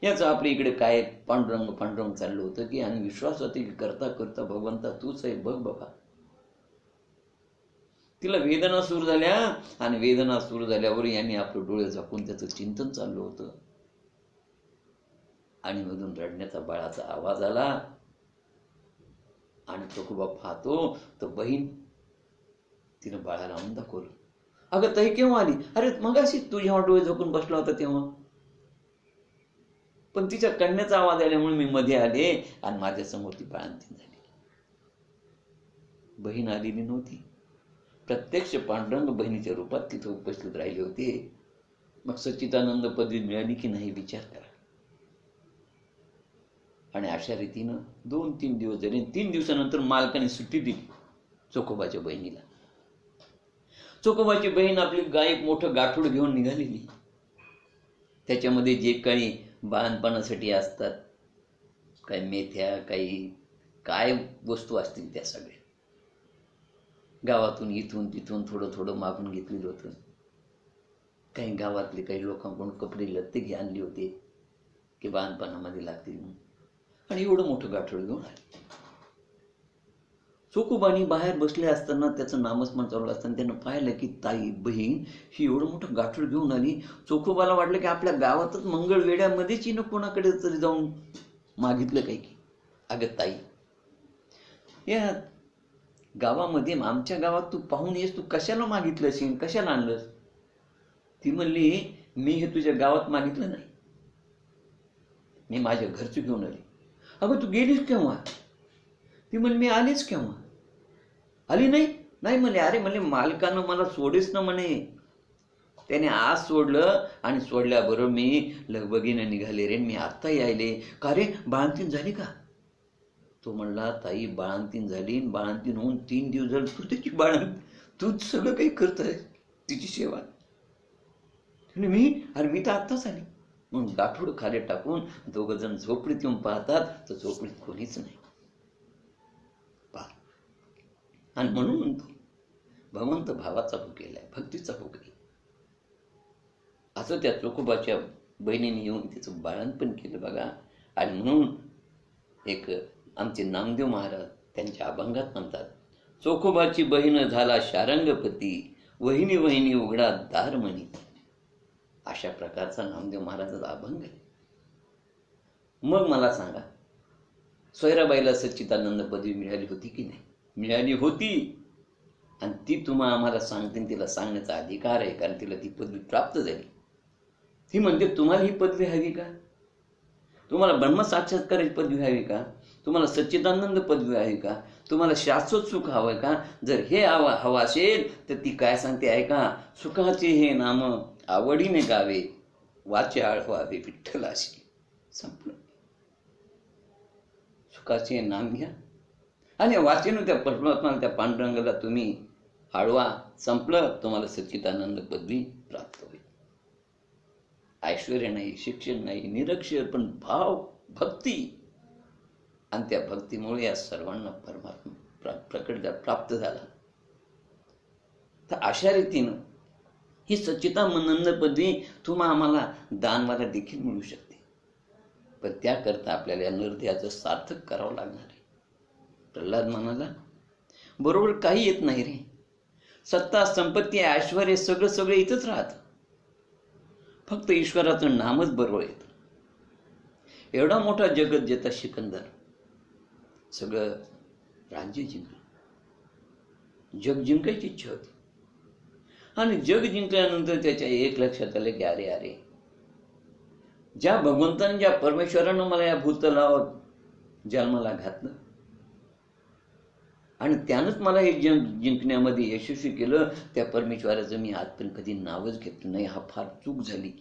याचं आपल्या इकडे काय पांडुरंग चाललं होतं की, आणि विश्वास होते की करता करता भगवंता तूच आहे, बघ बाबा. तिला वेदना सुरू झाल्या, आणि वेदना सुरू झाल्यावर यांनी आपले डोळे झाकून त्याचं चिंतन चाललं होतं. आणि मधून रडण्याचा बाळाचा आवाज आला. आणि चोखोबा पाहतो तर बहीण तिनं बाळाला आणून दाखवलं. अगं ताई केव्हा आली? अरे मगाशी तू जेव्हा डोळे झाकून बसला होता तेव्हा. पण तिच्या कन्याचा आवाज आल्यामुळे मी मध्ये आले आणि माझ्या समोर ती बाळंतीण झाली. बहीण आलेली नव्हती, प्रत्यक्ष पांडुरंग बहिणीच्या रूपात तिथे उपस्थित राहिले होते. मग सच्चिदानंद पदवी मिळाली की नाही विचार करा. आणि अशा रीतीनं 2-3 दिवस झाले. 3 दिवसानंतर मालकाने सुट्टी दिली चोखोबाच्या बहिणीला. चोखोबाची बहीण आपली गाय मोठं गाठोड घेऊन निघालेली. त्याच्यामध्ये जे काही बाळणपणासाठी असतात, काही मेथ्या, काही काय वस्तू असतील त्या सगळ्या गावातून इथून तिथून थोडं थोडं मागून घेतलेलं होतं. काही गावातले काही लोकांकडून कपडे लत्ते आणले होते की बाळणपणामध्ये लागतील म्हणून. आणि एवढं मोठं गाठोड घेऊन आले. चोखोबानी बाहेर बसले असताना त्याचं नामस्मरण चालू असताना त्यानं पाहिलं की ताई बहीण ही एवढं मोठं गाठोड घेऊन आली. चोखोबाला वाटलं की आपल्या गावातच मंगळवेड्यामध्येच हिनं कोणाकडे तरी जाऊन मागितलं काही की. अगं ताई, या गावामध्ये आमच्या गावात तू पाहून येस, तू कशाला मागितलं असेल, कशाला आणलंस? ती म्हणली मी हे तुझ्या गावात मागितलं नाही, मी माझ्या घरची घेऊन आली. अगं तू गेलीस केव्हा? ती म्हणली मी आलीच केव्हा? आली नाही? नाही म्हणले. अरे म्हणले मालकानं मला सोडीच ना म्हणे, त्याने आज सोडलं आणि सोडल्याबरोबर मी लगबगीने निघाले रे, मी आत्ता यायले. का रे बाळंतीण झाली का? तो म्हणला ताई बाळंतीण झाली, बाळंतीण होऊन 3 दिवस झाले, तू त्याची तूच सगळं काही करतोय तिची सेवा. मी तर आत्ताच आली. मग गाठोड खाली टाकून 2 जण झोपडीत येऊन पाहतात तर झोपडीत कोणीच नाही. आणि म्हणून म्हणतो भगवंत भावाचा भोग केलाय, भक्तीचा भोग केला. असं त्या चोखोबाच्या बहिणीने येऊन तिचं बाळणपण केलं बघा. आणि म्हणून एक आमचे नामदेव महाराज त्यांच्या अभंगात म्हणतात, चोखोबाची बहीण झाला शारंगपती, वहिनी वहिनी उघडा दार म्हणी. अशा प्रकारचा नामदेव महाराजाचा अभंग आहे. मग मला सांगा, सोयराबाईला सच्चिदानंद पदवी मिळाली होती की नाही? मिळाली होती. आणि ती आम्हाला सांगते, तिला सांगण्याचा अधिकार आहे, कारण तिला ती पदवी प्राप्त झाली. ती म्हणते तुम्हाला ही पदवी हवी का? तुम्हाला ब्रह्मसाक्षात्काराची पदवी हवी का? तुम्हाला सच्चिदानंद पदवी हवी का? तुम्हाला शाश्वत सुख हवं का? जर हे हवं असेल तर ती काय सांगते ऐका, सुखाचे हे नाम आवडीने गावे, वाचे आळवावे विठ्ठलाशी. संपलं. सुखाचे नाम घ्या आणि वाचेन त्या परमात्मा त्या पांडुरंगाला तुम्ही आळवा. संपलं. तुम्हाला सच्चिदानंद पदवी प्राप्त होईल. ऐश्वर्य नाही, शिक्षण नाही, निरक्षर, पण भाव, भक्ती. आणि त्या भक्तीमुळे या सर्वांना परमात्मा प्राप्त झाला. तर अशा रीतीनं ही सच्चिदानंद पदवी आम्हाला दानवाला देखील मिळू शकते. पण त्याकरता आपल्याला या निर्दयाचं सार्थक करावं लागणार आहे. प्रल्हाद म्हणाला, बरोबर काही येत नाही रे. सत्ता, संपत्ती, ऐश्वर सगळं सगळं इथंच राहतं. फक्त ईश्वराचं नामच बरोबर येतं. एवढा मोठा जगत जेता सिकंदर सगळं राज्य जिंकलं. जग जिंकायची इच्छा होती. आणि जग जिंकल्यानंतर त्याच्या एक लक्षात आलं की अरे अरे, ज्या भगवंतानं, ज्या परमेश्वरानं मला या भूतलावर जन्माला घातलं आणि त्यानंच मला हे जग जिंकण्यामध्ये यशस्वी केलं, त्या परमेश्वराचं मी आजपर्यंत कधी नावच घेतलं नाही. हा फार चूक झाली.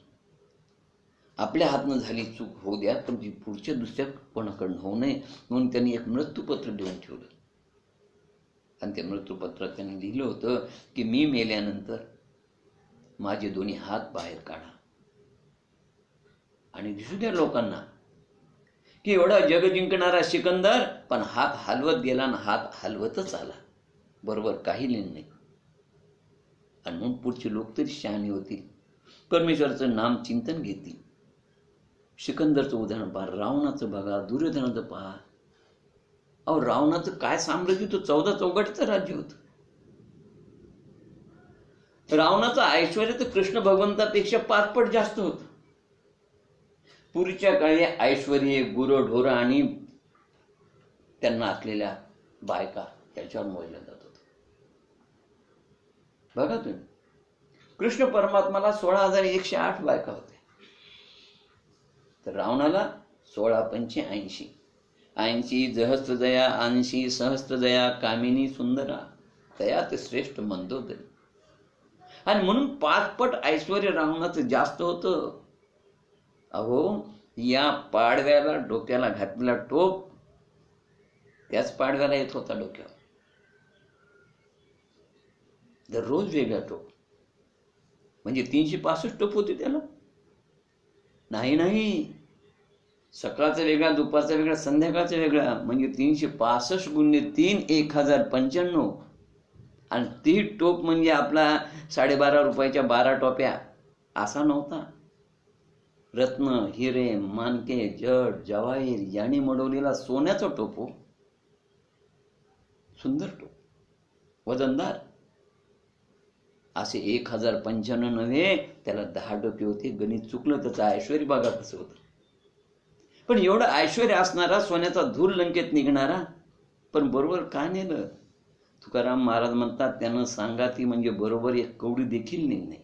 आपल्या हातनं झाली चूक होऊ द्या, पण ती पुढच्या दुसऱ्या कोणाकडून होऊ नये म्हणून त्यांनी एक मृत्यूपत्र देऊन ठेवलं. आणि त्या मृत्यूपत्रात त्यांनी लिहिलं होतं की मी मेल्यानंतर माझे दोन्ही हात बाहेर काढा आणि दिसू द्या लोकांना की एवढा जग जिंकणारा सिकंदर पण हात हलवत गेला आणि हात हलवतच आला. बरोबर काही लिहिलं नाही. आणि म्हणून पुढचे लोक तरी शहाणे होतील, परमेश्वराचं नाम चिंतन घेतील. सिकंदरचं उदाहरण पहा, रावणाचं बघा, दुर्योधनाचं पहा. अहो, रावणाचं काय साम्राज्य होतं, 14 चौघाटीचं राज्य होतं. रावणाचं ऐश्वर तर कृष्ण भगवंतापेक्षा 5 पट जास्त होतं. पूर्वीच्या काळी ऐश्वर, गुरंढोरं आणि त्यांना असलेल्या बायका त्याच्यावर मोजलं जात होतं. बघा तुम्ही, कृष्ण परमात्माला 16,108 बायका होत्या, तर रावणाला 16 पंचे 80. 80 सहस्त्रजया, 80 सहस्त्रजया, कामिनी सुंदरा, तयात श्रेष्ठ मंदोदरी. आणि म्हणून 5 पट ऐश्वर रावणाचं जास्त होतं. अहो, या पाडव्याला डोक्याला घातलेला टोप त्याच पाडव्याला येत होता डोक्यावर. दररोज वेगळा टोप. म्हणजे 365 टोप होते त्याला. नाही, सकाळचा वेगळा, दुपारचा वेगळा, संध्याकाळचा वेगळा. म्हणजे 365 × 3 1095. आणि ती टोप म्हणजे आपला 12.5 रुपयाच्या 12 टोप्या असा नव्हता. रत्न, हिरे, मानके, जड, जवाहीर यांनी मडवलेला सोन्याचा टोप हो. सुंदर टोप, वजनदार. असे 1095 नव्हे, त्याला 10 डोके होते. गणित चुकलं, त्याचं ऐश्वर बघा कसं होतं. पण एवढं ऐश्वर असणारा, सोन्याचा धूर लंकेत निघणारा, पण बरोबर का नेलं? तुकाराम महाराज म्हणतात, त्यानं सांगाती म्हणजे बरोबर एक कवडी देखील नाही.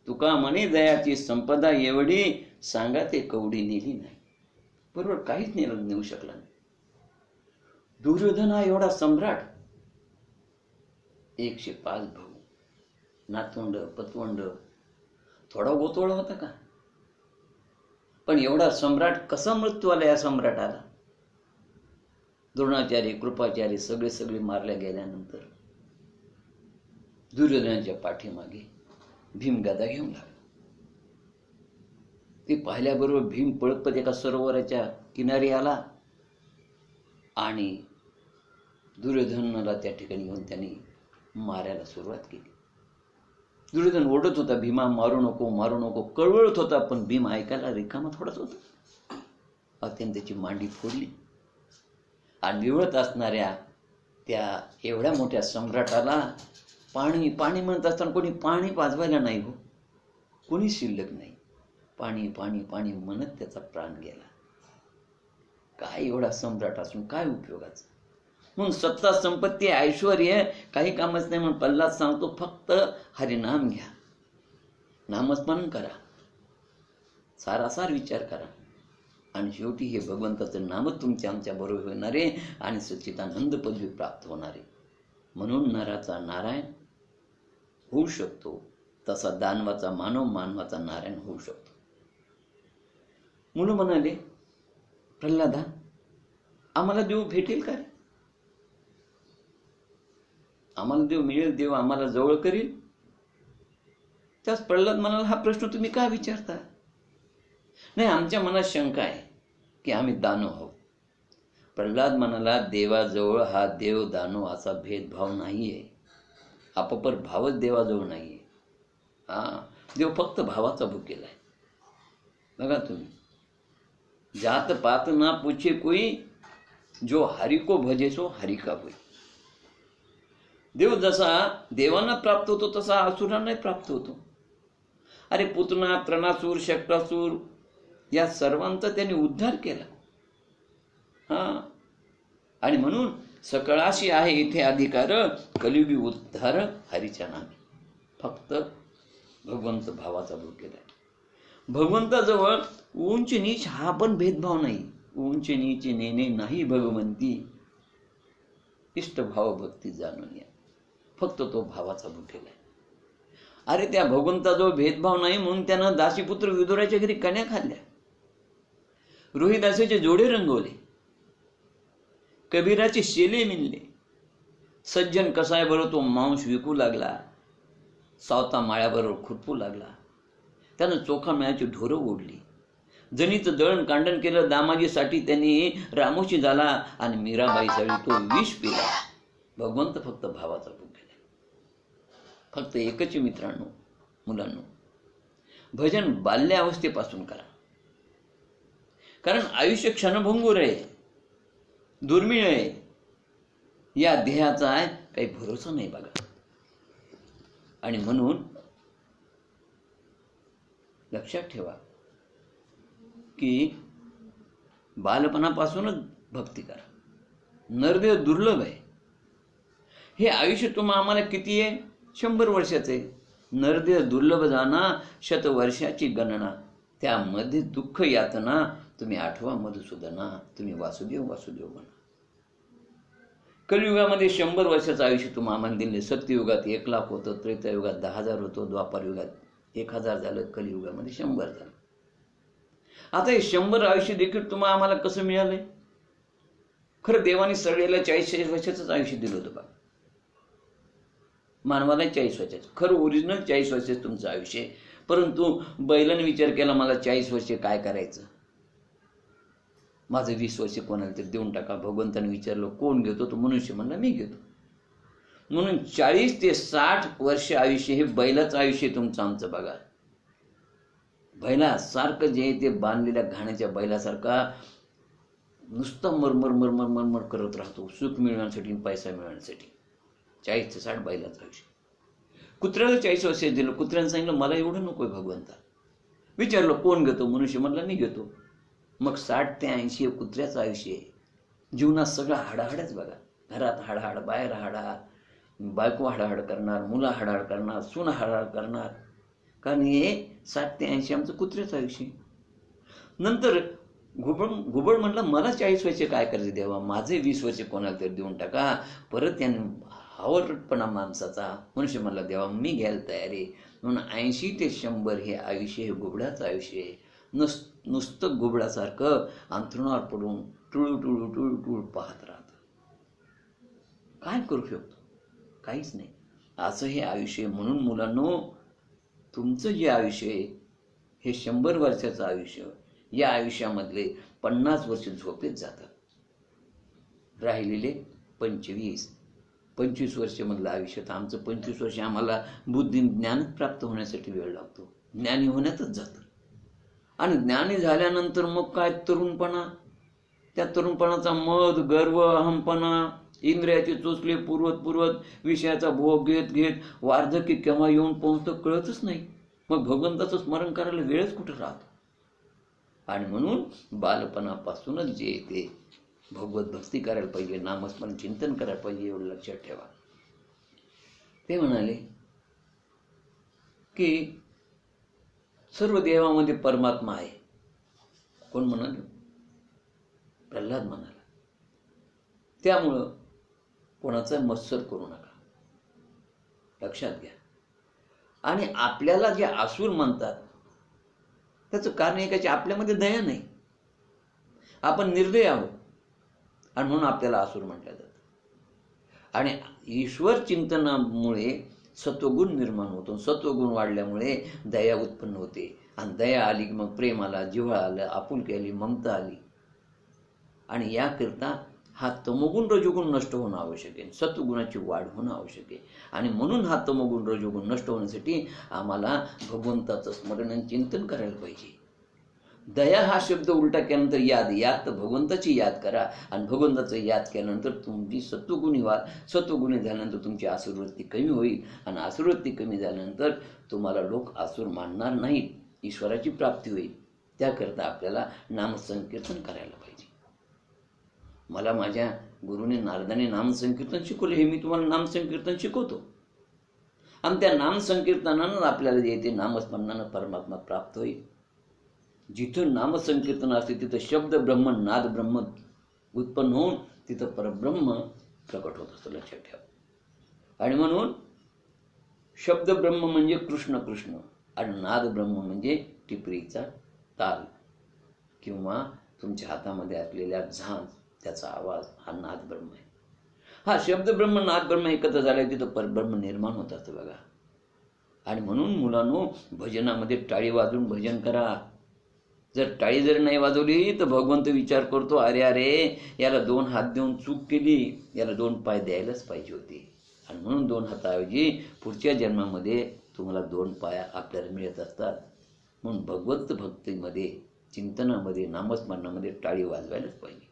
तुका म्हणे दयाची संपदा एवढी, सांगा ते कवडी नेली नाही. बरोबर काहीच नेऊ शकला नाही. दुर्योधन हा एवढा सम्राट, 105 भाऊ, नातवंड, पतवंड, थोडा गोतोळा होता का? पण एवढा सम्राट कसा मृत्यू आला या सम्राटाला? द्रोणाचार्य, कृपाचार्य सगळे मारल्या गेल्यानंतर दुर्योधनाच्या पाठीमागे भीम गदा घेऊन लागला. ते पाहिल्याबरोबर भीम पळत एका सरोवराच्या किनारी आला आणि दुर्योधनाला त्या ठिकाणी येऊन त्यांनी मारायला सुरुवात केली. दुर्योधन ओरडत होता, भीमा मारू नको, कळवळत होता, पण भीम ऐकायला रिकामा थोडाच होता. अत्यंत त्याची मांडी फोडली आणि विवळत असणाऱ्या त्या एवढ्या मोठ्या सम्राटाला पाणी म्हणत असताना कोणी पाणी पाजवायला नाही हो, कोणी शिल्लक नाही. पाणी म्हणत त्याचा प्राण गेला. काय एवढा सम्राट असून काय उपयोगाचं? म्हणून सत्ता, संपत्ती, ऐश्वर काही कामच नाही. म्हणून प्रल्हाद सांगतो, फक्त हरिनाम घ्या, नामस्मरण करा, सारासार विचार करा, आणि शेवटी हे भगवंताचं नामच तुमच्या आमच्या बरोबर होणारे आणि सच्चिदानंद पदवी प्राप्त होणारे. म्हणून नराचा नारायण होऊ शकतो, तसा दानवाचा मानव, मानवाचा नारायण होऊ शकतो. मुलं म्हणाले, प्रल्हादा, आम्हाला देव भेटेल का रे? आम्हाला देव मिळेल, देव आम्हाला जवळ करील? त्याच प्रल्हाद म्हणाला, हा प्रश्न तुम्ही का विचारता? नाही, आमच्या मनात शंका आहे की आम्ही दानव आहोत. प्रल्हाद म्हणाला, देवाजवळ हा देव दानव असा भेदभाव नाहीये. आपोपर भावच देवाजवळ नाहीये. देव फक्त भावाचा भुकेला आहे. बघा तुम्ही, जात पात ना पूछे कोई, जो हरि को भजे सो हरि का होई. देव जसा देवांना प्राप्त होतो तसा असुरांनाही प्राप्त होतो. अरे पुतना, त्रणासूर, शक्रासूर या सर्वांचा त्यांनी उद्धार केला. हा, आणि म्हणून सकळाशी आहे इथे अधिकार, कलियुगी उद्धार हरीच्या नामे. फक्त भगवंत भावाचा भोग केलाय. भगवंताजवळ उंच नीच हा पण भेदभाव नाही. उंच नीच नेणे नाही भगवंती, इष्ट भाव भक्ती जाणून या. फक्त तो भावाचा भोग केलाय. अरे त्या भगवंताजवळ भेदभाव नाही म्हणून त्यानं दासीपुत्र विदुराच्या घरी कन्या खाल्ल्या, रोहिदासाचे जोडे रंगवले, कबीराचे शेले मिळले, सज्जन कसायबरोबर तो मांस विकू लागला, सावता माळ्याबरोबर खुरपू लागला, त्यानं चोखा मेळ्याची ढोरं ओढली, जणीचं दळण कांडण केलं, दामाजीसाठी त्यांनी रामोशी झाला आणि मीराबाईसाठी तो विष पिला. भगवंत फक्त भावाचा भोग केला. फक्त एकच मित्रांनो, मुलांनो, भजन बाल्यावस्थेपासून करा. कारण आयुष्य क्षणभंगूर आहे, दुर्मिळ आहे. या देहाचा काही भरोसा नाही बघा. आणि म्हणून लक्षात ठेवा की बालपणापासूनच भक्ती करा. नरदेह दुर्लभ आहे. हे आयुष्य आम्हाला किती आहे? 100 वर्षाचे. नरदेह दुर्लभ जाना, शतवर्षाची गणना. त्यामध्ये दुःख यातना तुम्ही आठवा मधुसूदना, तुम्ही वासुदेव वासुदेव म्हणा. कलियुगामध्ये 100 वर्षाचं आयुष्य आम्हाला दिले. सत्ययुगात 1,00,000 होतं, त्रेतायुगात 10,000 होतं, द्वापार युगात 1,000 झालं, कलियुगामध्ये 100 झालं. आता हे 100 आयुष्य देखील आम्हाला कसं मिळालंय? खरं देवाने सगळ्याला 40-40 वर्षाचंच आयुष्य दिलं होतं बा. मानवाला 40 वर्षाचं, खरं ओरिजिनल 40 वर्षाचं तुमचं आयुष्य आहे. परंतु बैलाने विचार केला, मला 40 वर्षे काय करायचं, माझं 20 वर्षे कोणाला तरी देऊन टाका. भगवंताने विचारलं कोण घेतो? तो मनुष्य म्हणला मी घेतो. म्हणून 40 ते 60 वर्ष आयुष्य हे बैलाचं आयुष्य तुमचं आमचं बघा. बैलासारखं जे ते बांधलेल्या घाण्याच्या बैलासारखा नुसतं मरमर मरमर मरमर करत राहतो, सुख मिळवण्यासाठी, पैसा मिळवण्यासाठी. 40 ते 60 बैलाचं आयुष्य. कुत्र्याला 40 वर्ष दिलं. कुत्र्यानं सांगितलं मला एवढं नकोय भगवंता. विचारलं कोण घेतो? मनुष्य म्हणला मी घेतो. मग 60 ते 80 कुत्र्याचं आयुष्य आहे. जीवनात सगळं हाडाहाडच बघा. घरात हाडाहाड, बाहेर हाडाहाड, बायको हाडाहाड करणार, मुलं हाडाहाड करणार, सून हाडाहाड करणार. कारण हे 60 ते 80 आमचं कुत्र्याचं आयुष्य. नंतर घुबड म्हणलं मला 40 वर्षे काय करायचं देवा, माझे 20 वर्षे कोणाला तरी देऊन टाका. परत त्याने हावरटपणा माणसाचा. मनुष्य म्हणला देवा मी घ्यायला तयार आहे. म्हणून 80 ते 100 हे आयुष्य हे घुबडाचं आयुष्य आहे. नुसतं घुबडासारखं अंथरुणावर पडून टुळू टुळू टुळू टुळू पाहत राहतं. काय करू शकतो? काहीच नाही. असं हे आयुष्य. म्हणून मुलांनो, तुमचं जे आयुष्य आहे हे 100 वर्षाचं आयुष्य. या आयुष्यामधले 50 वर्ष झोपेत जातात. राहिलेले 25 वर्ष मधलं आयुष्य. तर आमचं 25 वर्ष आम्हाला बुद्धी ज्ञान प्राप्त होण्यासाठी वेळ लागतो. ज्ञानी होण्यातच जातं. आणि ज्ञानी झाल्यानंतर मग काय तरुणपणा. त्या तरुणपणाचा मद, गर्व, अहमपणा, इंद्रियाचे चोचले पुरवत विषयाचा भोग घेत वार्धक्य केव्हा येऊन पोहोचतं कळतच नाही. मग भगवंताचं स्मरण करायला वेळच कुठं राहतो. आणि म्हणून बालपणापासूनच जे ते भगवत भक्ती करायला पाहिजे, नामस्मरण चिंतन करायला पाहिजे, एवढं लक्षात ठेवा. ते म्हणाले की सर्व देवामध्ये परमात्मा आहे. कोण म्हणाले? प्रल्हाद म्हणाला. त्यामुळं कोणाचा मत्सर करू नका, लक्षात घ्या. आणि आपल्याला जे आसुर म्हणतात त्याचं कारण एकाची आपल्यामध्ये दया नाही. आपण निर्दय आहोत आणि म्हणून आपल्याला आसुर म्हटलं जातं. आणि ईश्वर चिंतनामुळे सत्वगुण निर्माण होतो. सत्वगुण वाढल्यामुळे दया उत्पन्न होते. आणि दया आली की मग प्रेम आला, जिव्हाळा आला, आपुलकी आली, ममता आली. आणि याकरिता हा तमोगुण रजोगुण नष्ट होणं आवश्यक आहे. सत्वगुणाची वाढ होणं आवश्यक आहे. आणि म्हणून हा तमोगुण रजोगुण नष्ट होण्यासाठी आम्हाला भगवंताचं स्मरण आणि चिंतन करायला पाहिजे. दया हा शब्द उलटा केल्यानंतर याद तर भगवंताची याद करा, आणि भगवंताचं याद केल्यानंतर तुमची सत्वगुणी व्हाल. सत्वगुणी झाल्यानंतर तुमची आसुरवृत्ती कमी होईल, आणि आसुरवृत्ती कमी झाल्यानंतर तुम्हाला लोक आसुर मानणार नाहीत, ईश्वराची प्राप्ती होईल. त्याकरता आपल्याला नामसंकीर्तन करायला पाहिजे. मला माझ्या गुरुने नारदाने नामसंकीर्तन शिकवले, हे मी तुम्हाला नामसंकीर्तन शिकवतो. आणि त्या नामसंकीर्तनानं आपल्याला जे येते नामस्मरणानं परमात्मा प्राप्त होईल. जिथं नामसंकीर्तन असते तिथं शब्द ब्रह्म, नाद ब्रह्म उत्पन्न होऊन तिथं परब्रह्म प्रकट होत असतं, लक्षात ठेवा. आणि म्हणून शब्द ब्रह्म म्हणजे कृष्ण कृष्ण, आणि नाद ब्रह्म म्हणजे टिपरीचा ताल किंवा तुमच्या हातामध्ये असलेल्या झांज, त्याचा आवाज, हा नाद ब्रह्म आहे. हा शब्द ब्रह्म नाद ब्रह्म एकत्र झाले तिथं परब्रह्म निर्माण होत असतं बघा. आणि म्हणून मुलांनो, भजनामध्ये टाळी वाजवून भजन करा. जर टाळी जर नाही वाजवली तर भगवंत विचार करतो, अरे अरे याला 2 हात देऊन चूक केली, याला 2 पाय द्यायलाच पाहिजे होते. आणि म्हणून 2 हाताऐवजी पुढच्या जन्मामध्ये तुम्हाला 2 पाय आपल्याला मिळत असतात. म्हणून भगवत भक्तीमध्ये, चिंतनामध्ये, नामस्मरणामध्ये टाळी वाजवायलाच पाहिजे.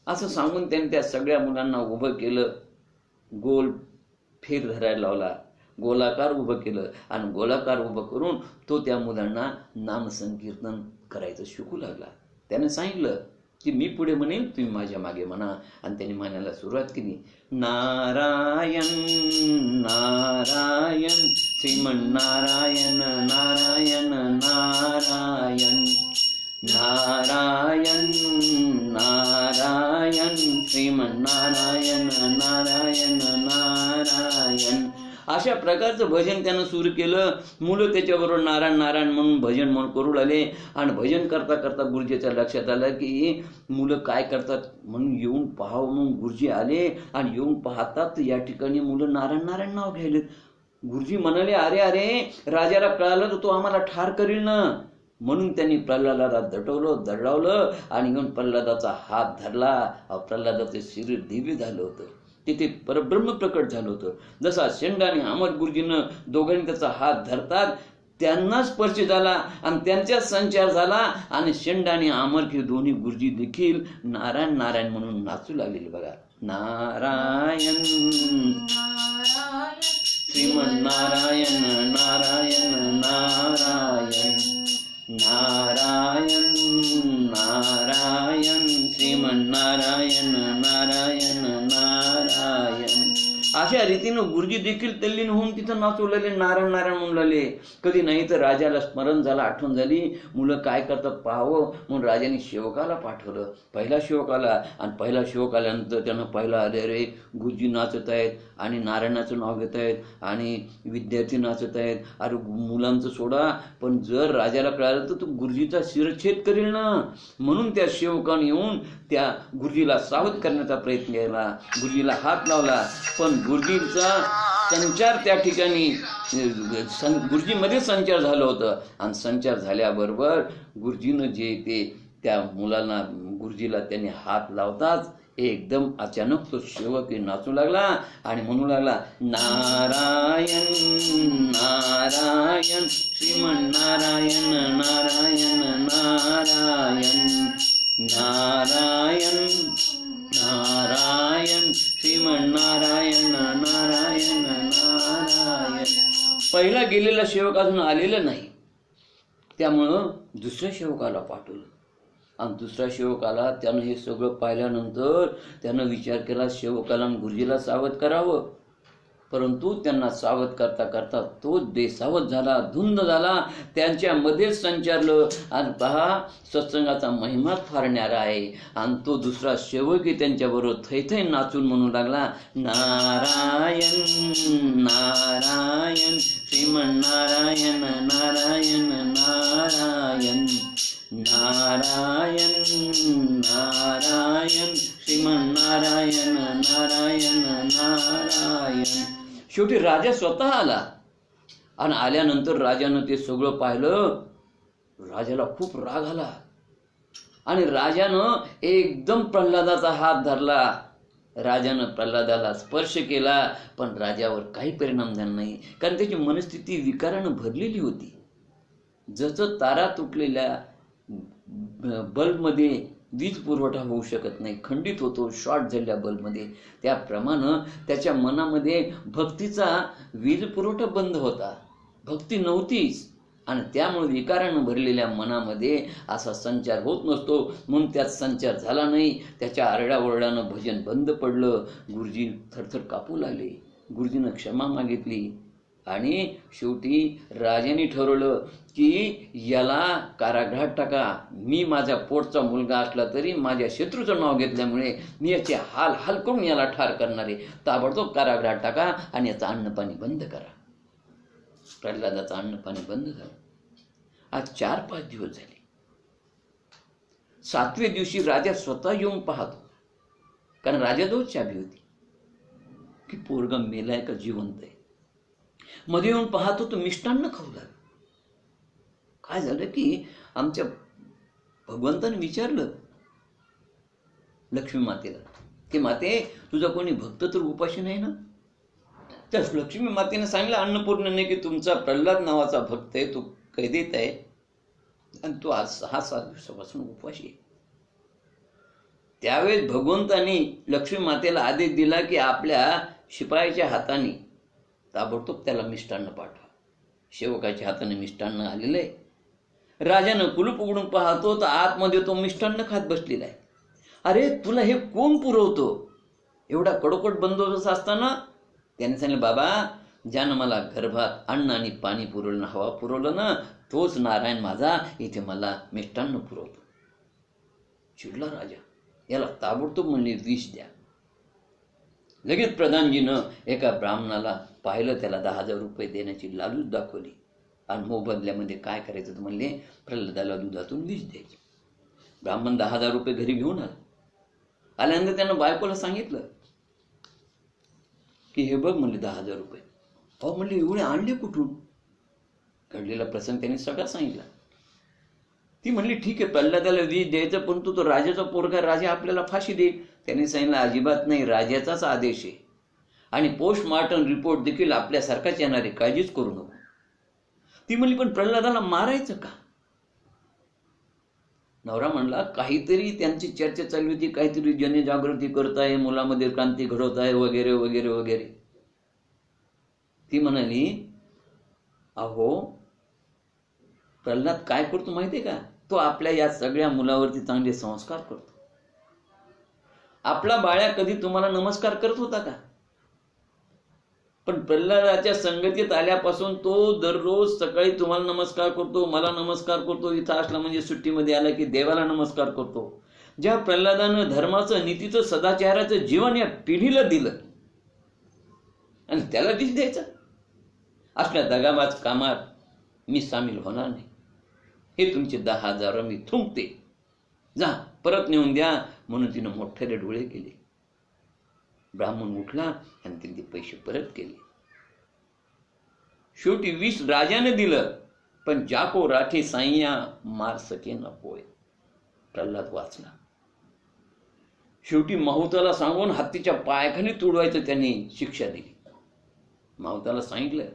असं सांगून त्यांनी त्या सगळ्या मुलांना उभं केलं, गोल फेर धरायला लावला, गोलाकार उभं केलं, आणि गोलाकार उभं करून तो त्या मुलांना नामसंकीर्तन करायचं शिकू लागला. त्याने सांगितलं की मी पुढे म्हणेन, तुम्ही माझ्या मागे म्हणा. आणि त्यांनी म्हणायला सुरुवात केली, नारायण नारायण श्रीमन्नारायण नारायण नारायण नारायण नारायण श्रीमन्नारायण नारायण नारायण. अशा प्रकारचं भजन त्यानं सुरू केलं. मुलं त्याच्याबरोबर नारायण नारायण म्हणून भजन करू लागले. आणि भजन करता करता गुरुजीच्या लक्षात आलं की मुलं काय करतात म्हणून येऊन पाहावं. म्हणून गुरुजी आले आणि येऊन पाहतात या ठिकाणी मुलं नारायण नारायण नाव घ्यायले. गुरुजी म्हणाले, अरे अरे राजाला कळालं तर तो आम्हाला ठार करील ना. म्हणून त्यांनी प्रल्हादाला दडवलं आणि येऊन प्रल्हादाचा हात धरला. प्रल्हादाचं शरीर दिव्य झालं होतं, तिथे परब्रह्म प्रकट झालं होतं. जसा शेंड आणि अमर गुरुजीनं दोघांनी त्याचा हात धरतात, त्यांना स्पर्श झाला आणि त्यांचा संचार झाला. आणि शेंड आणि अमर हे दोन्ही गुरुजी देखील नारायण नारायण म्हणून नाचू लागलेले बघा. नारायण श्रीमन्नारायण नारायण नारायण नारायण नारायण श्रीमन्नारायण नारायण नारायण. अशा रीतीनं गुरुजी देखील तल्लीन होऊन तिथं नाचू लागले, नारायण नारायण म्हणून लागले. कधी नाही तर राजाला स्मरण झालं, आठवण झाली, मुलं काय करतात पाहावं म्हणून राजाने सेवकाला पाठवलं, पहिला सेवकाला. आणि पहिला सेवक आल्यानंतर त्यानं पहिला, अरे रे गुरुजी नाचत आहेत आणि नारायणाचं नाव घेत आहेत आणि विद्यार्थी नाचत आहेत, अरे मुलांचं सोडा, पण जर राजाला कळालं तर तो गुरुजीचा शिरच्छेद करेल ना. म्हणून त्या सेवकाने येऊन त्या गुरुजीला सावध करण्याचा प्रयत्न केला, गुरुजीला हात लावला. पण गुरुजींचा संचार त्या ठिकाणी गुरुजीमध्ये संचार झालं होतं. आणि संचार झाल्याबरोबर गुरुजीनं जे ते त्या मुलांना गुरुजीला त्यांनी हात लावताच एकदम अचानक तो सेवक नाचू लागला आणि म्हणू लागला, नारायण नारायण श्रीमन्नारायण नारायण नारायण नारायण नारायण श्रीमन्नारायण नारायण नारायण. पहिला गेलेला सेवक अजून आलेला नाही, त्यामुळं दुसऱ्या सेवकाला पाठवलं. आणि दुसऱ्या सेवकाला त्यानं हे सगळं पाहिल्यानंतर त्यानं विचार केला सेवकाला गुरुजीला सावध करावं. परंतु त्यांना सावध करता करता तो बेसावध झाला, धुंद झाला, त्यांच्यामध्येच संचारलं. आणि पहा सत्संगाचा महिमा फार न्यारा आहे. आणि तो दुसरा सेवकही त्यांच्याबरोबर थैथै नाचून म्हणू लागला, नारायण नारायण श्रीमन्नारायण नारायण नारायण नारायण नारायण श्रीमन्नारायण नारायण नारायण. शेवटी राजा स्वतः आला. आणि आल्यानंतर राजानं ते सगळं पाहिलं. राजाला खूप राग आला आणि राजानं एकदम प्रल्हादाचा हात धरला. राजानं प्रल्हादाला स्पर्श केला, पण राजावर काही परिणाम झाला नाही, कारण त्याची मनस्थिती विकारानं भरलेली होती. जसं तारा तुटलेल्या बल्बमध्ये वीज पुरवठा होऊ शकत नाही, खंडित होतो शॉर्ट झालेल्या बल्बमध्ये, त्याप्रमाणे त्याच्या मनामध्ये भक्तीचा वीज पुरवठा बंद होता, भक्ती नव्हतीच. आणि त्यामुळे विकारानं भरलेल्या मनामध्ये असा संचार होत नसतो, म्हणून त्यात संचार झाला नाही. त्याच्या आरडाओरडानं भजन बंद पडलं. गुरुजी थरथर कापू लागले. गुरुजीनं क्षमा मागितली आणि शेवटी राजाने ठरवलं की याला कारागृहात टाका. मी माझ्या पोटचा मुलगा असला तरी माझ्या शत्रूचं नाव घेतल्यामुळे मी याचे हाल हाल करून याला ठार करणार आहे. ताबडतोब कारागृहात टाका आणि याचं अन्नपाणी बंद करा. प्रल्हादाचं अन्नपाणी बंद झालं. आज 4-5 दिवस झाले. 7व्या दिवशी राजा स्वतः येऊन पाहतो, कारण राजाजवळ चाबी होती की पोरगा मेलाय का जिवंत आहे. मध्ये येऊन पाहतो तो मिष्टान्न खाऊ लागला. काय झालं की आमच्या भगवंताने विचारलं लक्ष्मी मातेला की माते, तुझा कोणी भक्त तर उपाशी नाही ना? त्या लक्ष्मी मातेने सांगितलं अन्नपूर्णाने की तुमचा प्रल्हाद नावाचा भक्त आहे, तो कैदेत आहे आणि तो आज 6-7 दिवसापासून उपाशी आहे. त्यावेळेस भगवंतानी लक्ष्मी मातेला आदेश दिला की आपल्या शिपायाच्या हाताने ताबडतोब त्याला मिष्टान्न पाठवा. सेवकाच्या हाताने मिष्टान्न आलेलं आहे. राजानं कुलूप उघडून पाहतो तर आतमध्ये तो मिष्टान्न खात बसलेला आहे. अरे तुला हे कोण पुरवतो? एवढा कडोकट बंदोबस्त असताना त्याने सांगितलं, बाबा ज्यानं मला गर्भात अन्न आणि पाणी पुरवलं, हवा पुरवलं ना, तोच नारायण माझा इथे मला मिष्टान्न पुरवतो. चिडला राजा. याला ताबडतोब म्हणले विष द्या. लगेच प्रधानजीनं एका ब्राह्मणाला पाहिलं, त्याला 10,000 रुपये देण्याची लालूच दाखवली आणि मोबदल्यामध्ये काय करायचं तर म्हणले प्रल्हादाला दुधातून विष द्यायचं. ब्राह्मण 10,000 रुपये घरी घेऊन आला. आल्यानंतर त्यानं बायकोला सांगितलं की हे बघ म्हणले 10,000 रुपये. अहो म्हणले एवढे आणले कुठून? घडलेला प्रसंग त्यांनी सगळा सांगितला. ती म्हणली ठीक आहे प्रल्हादाला विष द्यायचं, परंतु तो राजाचा पोरगा, राजा आपल्याला फाशी देईल. त्यांनी सांगितलं अजिबात नाही, राजाचाच आदेश आहे आणि पोस्टमॉर्टम रिपोर्ट देखील आपल्यासारखाच येणार आहे, काळजीच करू नको. ती म्हणली पण प्रल्हादाला मारायचं का? नवरा म्हणला काहीतरी त्यांची चर्चा चालली होती, काहीतरी जनजागृती करताय, मुलामध्ये क्रांती घडवत आहे वगैरे वगैरे वगैरे. ती म्हणाली अहो प्रल्हाद काय करतो माहितीये का? तो आपल्या या सगळ्या मुलावरती चांगले संस्कार करतो. आपला बाळ्या कधी तुम्हाला नमस्कार करत होता का? पण प्रल्हादाच्या संगतीत आल्यापासून तो दररोज सकाळी तुम्हाला नमस्कार करतो, मला नमस्कार करतो. इथं असला म्हणजे सुट्टीमध्ये आला की देवाला नमस्कार करतो. ज्या प्रल्हादानं धर्माचं, नीतीचं, सदाचाराचं जीवन या पिढीला दिलं आणि त्याला विष द्यायचं, असल्या दगाबाज कामात मी सामील होणार नाही. हे तुमचे 10,000 मी थुंकते, जा परत नेऊन द्या. म्हणून तिनं मोठ्याने डोळे केले. ब्राह्मण उठला आणि तिने ते पैसे परत केले. शेवटी विष राजाने दिलं, पण जाको राठी साईया मार सके न पोय. प्रल्हाद वाचला. शेवटी माहुताला सांगून हत्तीच्या पायाखाली तुडवायचं त्यांनी शिक्षा दिली. माहुताला सांगितलं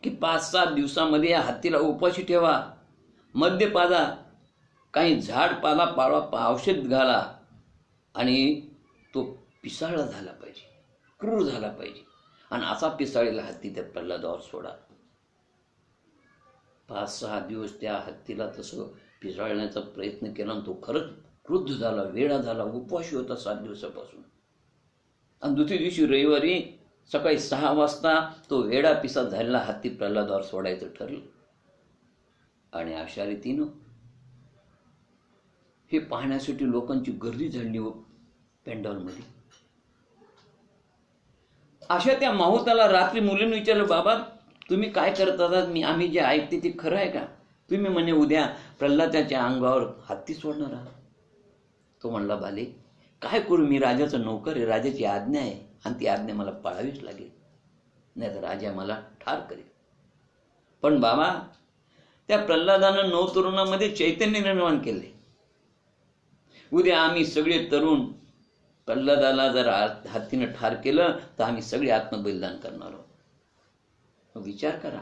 की 5-7 दिवसामध्ये या हत्तीला उपाशी ठेवा, मद्य पाजा, काही झाड पाला पाळवा, औषध घाला आणि तो पिसाळला झाला पाहिजे, क्रूर झाला पाहिजे. आणि असा पिसाळलेला हत्ती त्या प्रल्हादावर सोडा. 5-6 दिवस त्या हत्तीला तसं पिसाळण्याचा प्रयत्न केला आणि तो खरंच क्रुद्ध झाला, वेडा झाला, उपवाशी होता 7 दिवसापासून. आणि दुसऱ्या दिवशी रविवारी सकाळी 6 वाजता तो वेडा पिसा झालेला हत्ती प्रल्हादावर सोडायचं ठरलं. आणि अशा रीतीनं हे पाहण्यासाठी लोकांची गर्दी झाली हो पेंडॉलमध्ये. अशा त्या माहुताला रात्री मुलीने विचारलं, बाबा तुम्ही काय करतात? आम्ही जे ऐकते ते खरं आहे का? तुम्ही म्हणे उद्या प्रल्हादाच्या अंगावर हत्ती सोडणार आहात. तो म्हणला बाले काय करू, मी राजाचा नौकर आहे, राजाची आज्ञा आहे आणि ती आज्ञा मला पाळावीच लागेल, नाही तर राजा मला ठार करेल. पण बाबा त्या प्रल्हादानं 9 तरुणांमध्ये चैतन्य निर्माण केले. उद्या आम्ही सगळे तरुण प्रल्हादाला जर हत्तीनं ठार केलं तर आम्ही सगळे आत्मबलिदान करणार आहोत. विचार करा,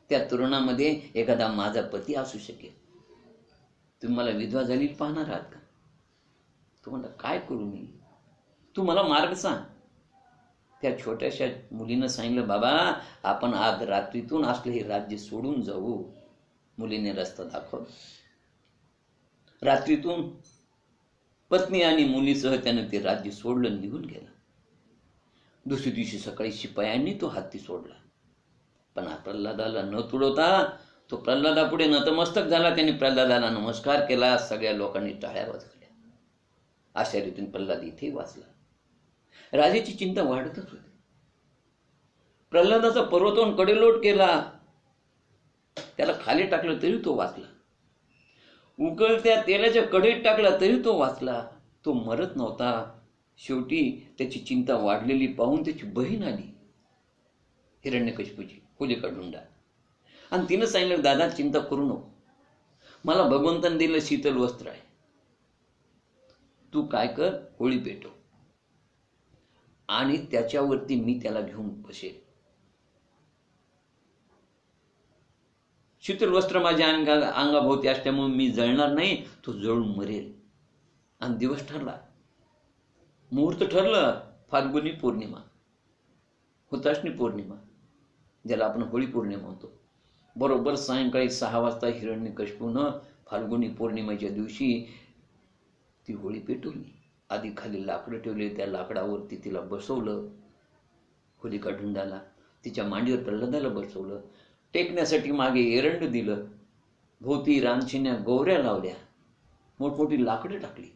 त्या तरुणामध्ये एखादा माझा पती असू शकेल. तुम्ही मला विधवा झालेली पाहणार आहात का? तो म्हणला, काय करू मी? तू मला मार्ग सांग. त्या छोट्याशा मुलीनं सांगितलं, बाबा आपण आज रात्रीतून असलं हे राज्य सोडून जाऊ. मुलीने रस्ता दाखवला. रात्रीतून पत्नी आणि मुलीसह त्यानं ते राज्य सोडलं, निघून गेला. दुसऱ्या दिवशी सकाळी शिपायांनी तो हत्ती सोडला. पण प्रल्हादाला न तुडवता तो प्रल्हादापुढे नतमस्तक झाला. त्याने प्रल्हादाला नमस्कार केला. सगळ्या लोकांनी टाळ्या वाजवल्या. अशा रीतीने प्रल्हाद इथे वाचला. राजाची चिंता वाढतच होती. प्रल्हादाचा पर्वतवन कडेलोट केला, त्याला खाली टाकलं तरी तो वाचला. उकळत्या तेलाच्या कढईत टाकला तरी तो वाचला. तो मरत नव्हता. शेवटी त्याची चिंता वाढलेली पाहून त्याची बहीण आली, हिरण्यकशिपूची, होलिकाढुंडा, आणि तिनं सांगितलं, दादा चिंता करू नको, मला भगवंताने दिलं शीतल वस्त्र आहे. तू काय कर, होळी पेटव आणि त्याच्यावरती मी त्याला घेऊन बसेल. शीतल वस्त्र माझ्या अंगाभोवती असल्यामुळे मी जळणार नाही, तो जळून मरेल. आणि दिवस ठरला, मुहूर्त ठरलं. फाल्गुनी पौर्णिमा, हुताशनी पौर्णिमा, ज्याला आपण होळी पौर्णिमा म्हणतो. बरोबर सायंकाळी 6 वाजता हिरण्यकशिपूनं फाल्गुनी पौर्णिमेच्या दिवशी ती होळी पेटवली. आधी खाली लाकडं ठेवले, त्या लाकडावरती तिला बसवलं. होलिकाढुंडाला तिच्या मांडीवर प्रल्हादाला बसवलं. टेकण्यासाठी मागे एरंड दिलं. भोवती रानशिन्या गौऱ्या लावल्या, मोठमोठी लाकडं टाकली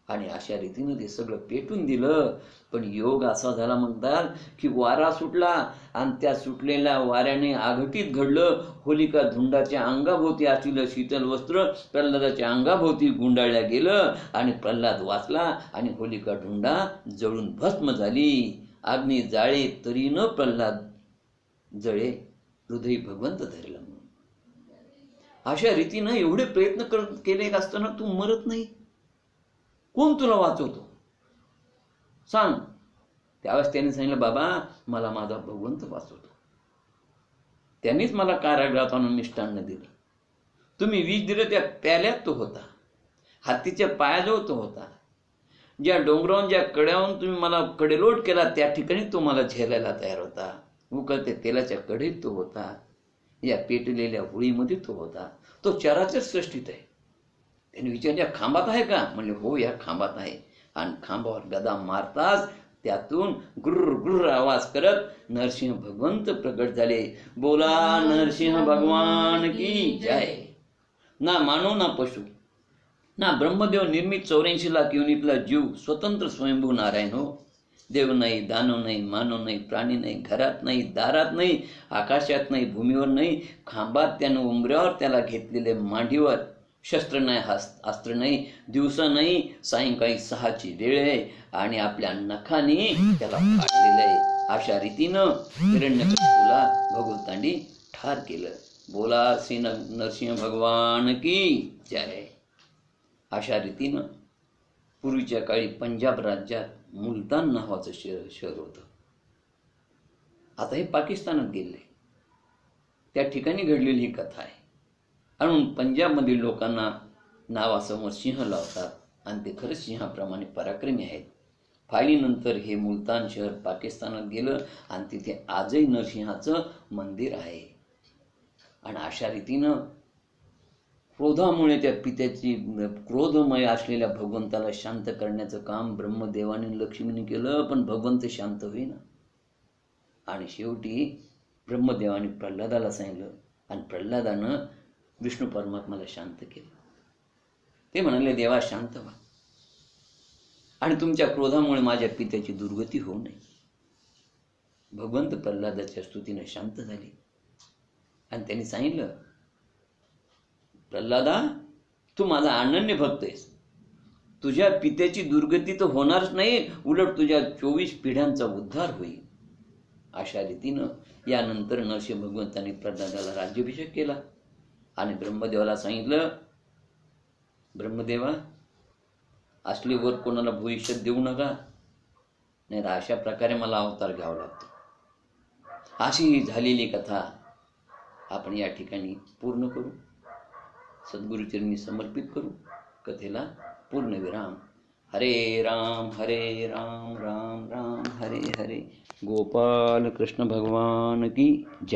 आणि अशा रीतीनं ते सगळं पेटून दिलं. पण योग असा झाला म्हणतात की वारा सुटला आणि त्या सुटलेल्या वाऱ्याने आघटित घडलं. होलिका धुंडाच्या अंगाभोवती असलेलं शीतल वस्त्र प्रल्हादाच्या अंगाभोवती गुंडाळल्या गेलं आणि प्रल्हाद वाचला आणि होलिका धुंडा जळून भस्म झाली. अग्नी जाळे तरी न प्रल्हाद जळे, हृदय भगवंत धरला म्हणून. अशा रीतीनं एवढे प्रयत्न केले असताना तू मरत नाही. कोण तुला वाचवतो सांग? त्यावेळेस त्याने सांगितलं, बाबा मला माझा भगवंत वाचवतो. त्यांनीच मला कारागृहात आणून मिष्टान्न दिलं. तुम्ही विष दिलं त्या प्याल्यात तो होता, हत्तीच्या पायाजवळ तो होता. ज्या डोंगरावरून ज्या कड्यावरून तुम्ही मला कडेलोट केला त्या ठिकाणी तो मला झेलायला तयार होता. उकळत्या तेलाच्या कढईत तो होता, या पेटलेल्या होळीमध्ये तो होता. तो चराचर सृष्टीत आहे. त्याने विचारलं, या खांबात आहे का? म्हणले, हो या खांबात आहे. आणि खांबावर गदा मारताच त्यातून गुर्र गुर्र आवाज करत नरसिंह भगवंत प्रकट झाले. बोला नरसिंह भगवान की जय. ना मानव ना पशु ना ब्रह्मदेव निर्मित 84 लाख युनिटला जीव स्वतंत्र स्वयंभू नारायण हो. देव नाही, दानव नाही, मानव नाही, प्राणी नाही, घरात नाही, दारात नाही, आकाशात नाही, भूमीवर नाही. खांबात त्यानं उंबऱ्यावर त्याला घेतलेले, मांडीवर शस्त्र नाही, अस्त्र नाही, दिवसा नाही, सायंकाळी 6ची वेळ आहे आणि आपल्या नखाने त्याला फाडलेलं आहे. अशा रीतीनं हिरण्यकशिपूला भगवंतांनी ठार केलं. बोला श्री नरसिंह भगवान की जय. अशा रीतीनं पूर्वीच्या काळी पंजाब राज्यात मुलतान नावाचं शहर होतं. आता हे पाकिस्तानात गेले. त्या ठिकाणी घडलेली ही कथा आहे. म्हणून पंजाबमधील लोकांना नावासमोर सिंह लावतात आणि ते खरंच सिंहाप्रमाणे पराक्रमी आहेत. फाळीनंतर हे मुलतान शहर पाकिस्तानात गेलं आणि तिथे आजही नरसिंहाचं मंदिर आहे. आणि अशा रीतीनं क्रोधामुळे त्या पित्याची क्रोधमय असलेल्या भगवंताला शांत करण्याचं काम ब्रह्मदेवाने लक्ष्मीने केलं. पण भगवंत शांत होईना आणि शेवटी ब्रह्मदेवाने प्रल्हादाला सांगितलं आणि प्रल्हादानं विष्णू परमात्माला शांत केलं. ते म्हणाले, देवा शांत व्हा आणि तुमच्या क्रोधामुळे माझ्या पित्याची दुर्गती होऊ नये. भगवंत प्रल्हादाच्या स्तुतीने शांत झाले आणि त्यांनी सांगितलं, प्रल्हादा तू माझा अनन्य भक्त आहेस. तुझ्या पित्याची दुर्गती तर होणारच नाही, उलट तुझ्या 24 पिढ्यांचा उद्धार होईल. अशा रीतीनं यानंतर नरसिंह भगवंतांनी प्रल्हादाला राज्याभिषेक केला आणि ब्रह्मदेवाला सांगितलं, ब्रह्मदेवा असली वर कोणाला भविष्यात देऊ नका, नाही तर अशा प्रकारे मला अवतार घ्यावा लागतो. अशी झालेली कथा आपण या ठिकाणी पूर्ण करू, सद्गुरुचरणी समर्पित करू, कथेला पूर्णविराम. हरे राम राम राम हरे हरे. गोपाल कृष्ण भगवान की जय.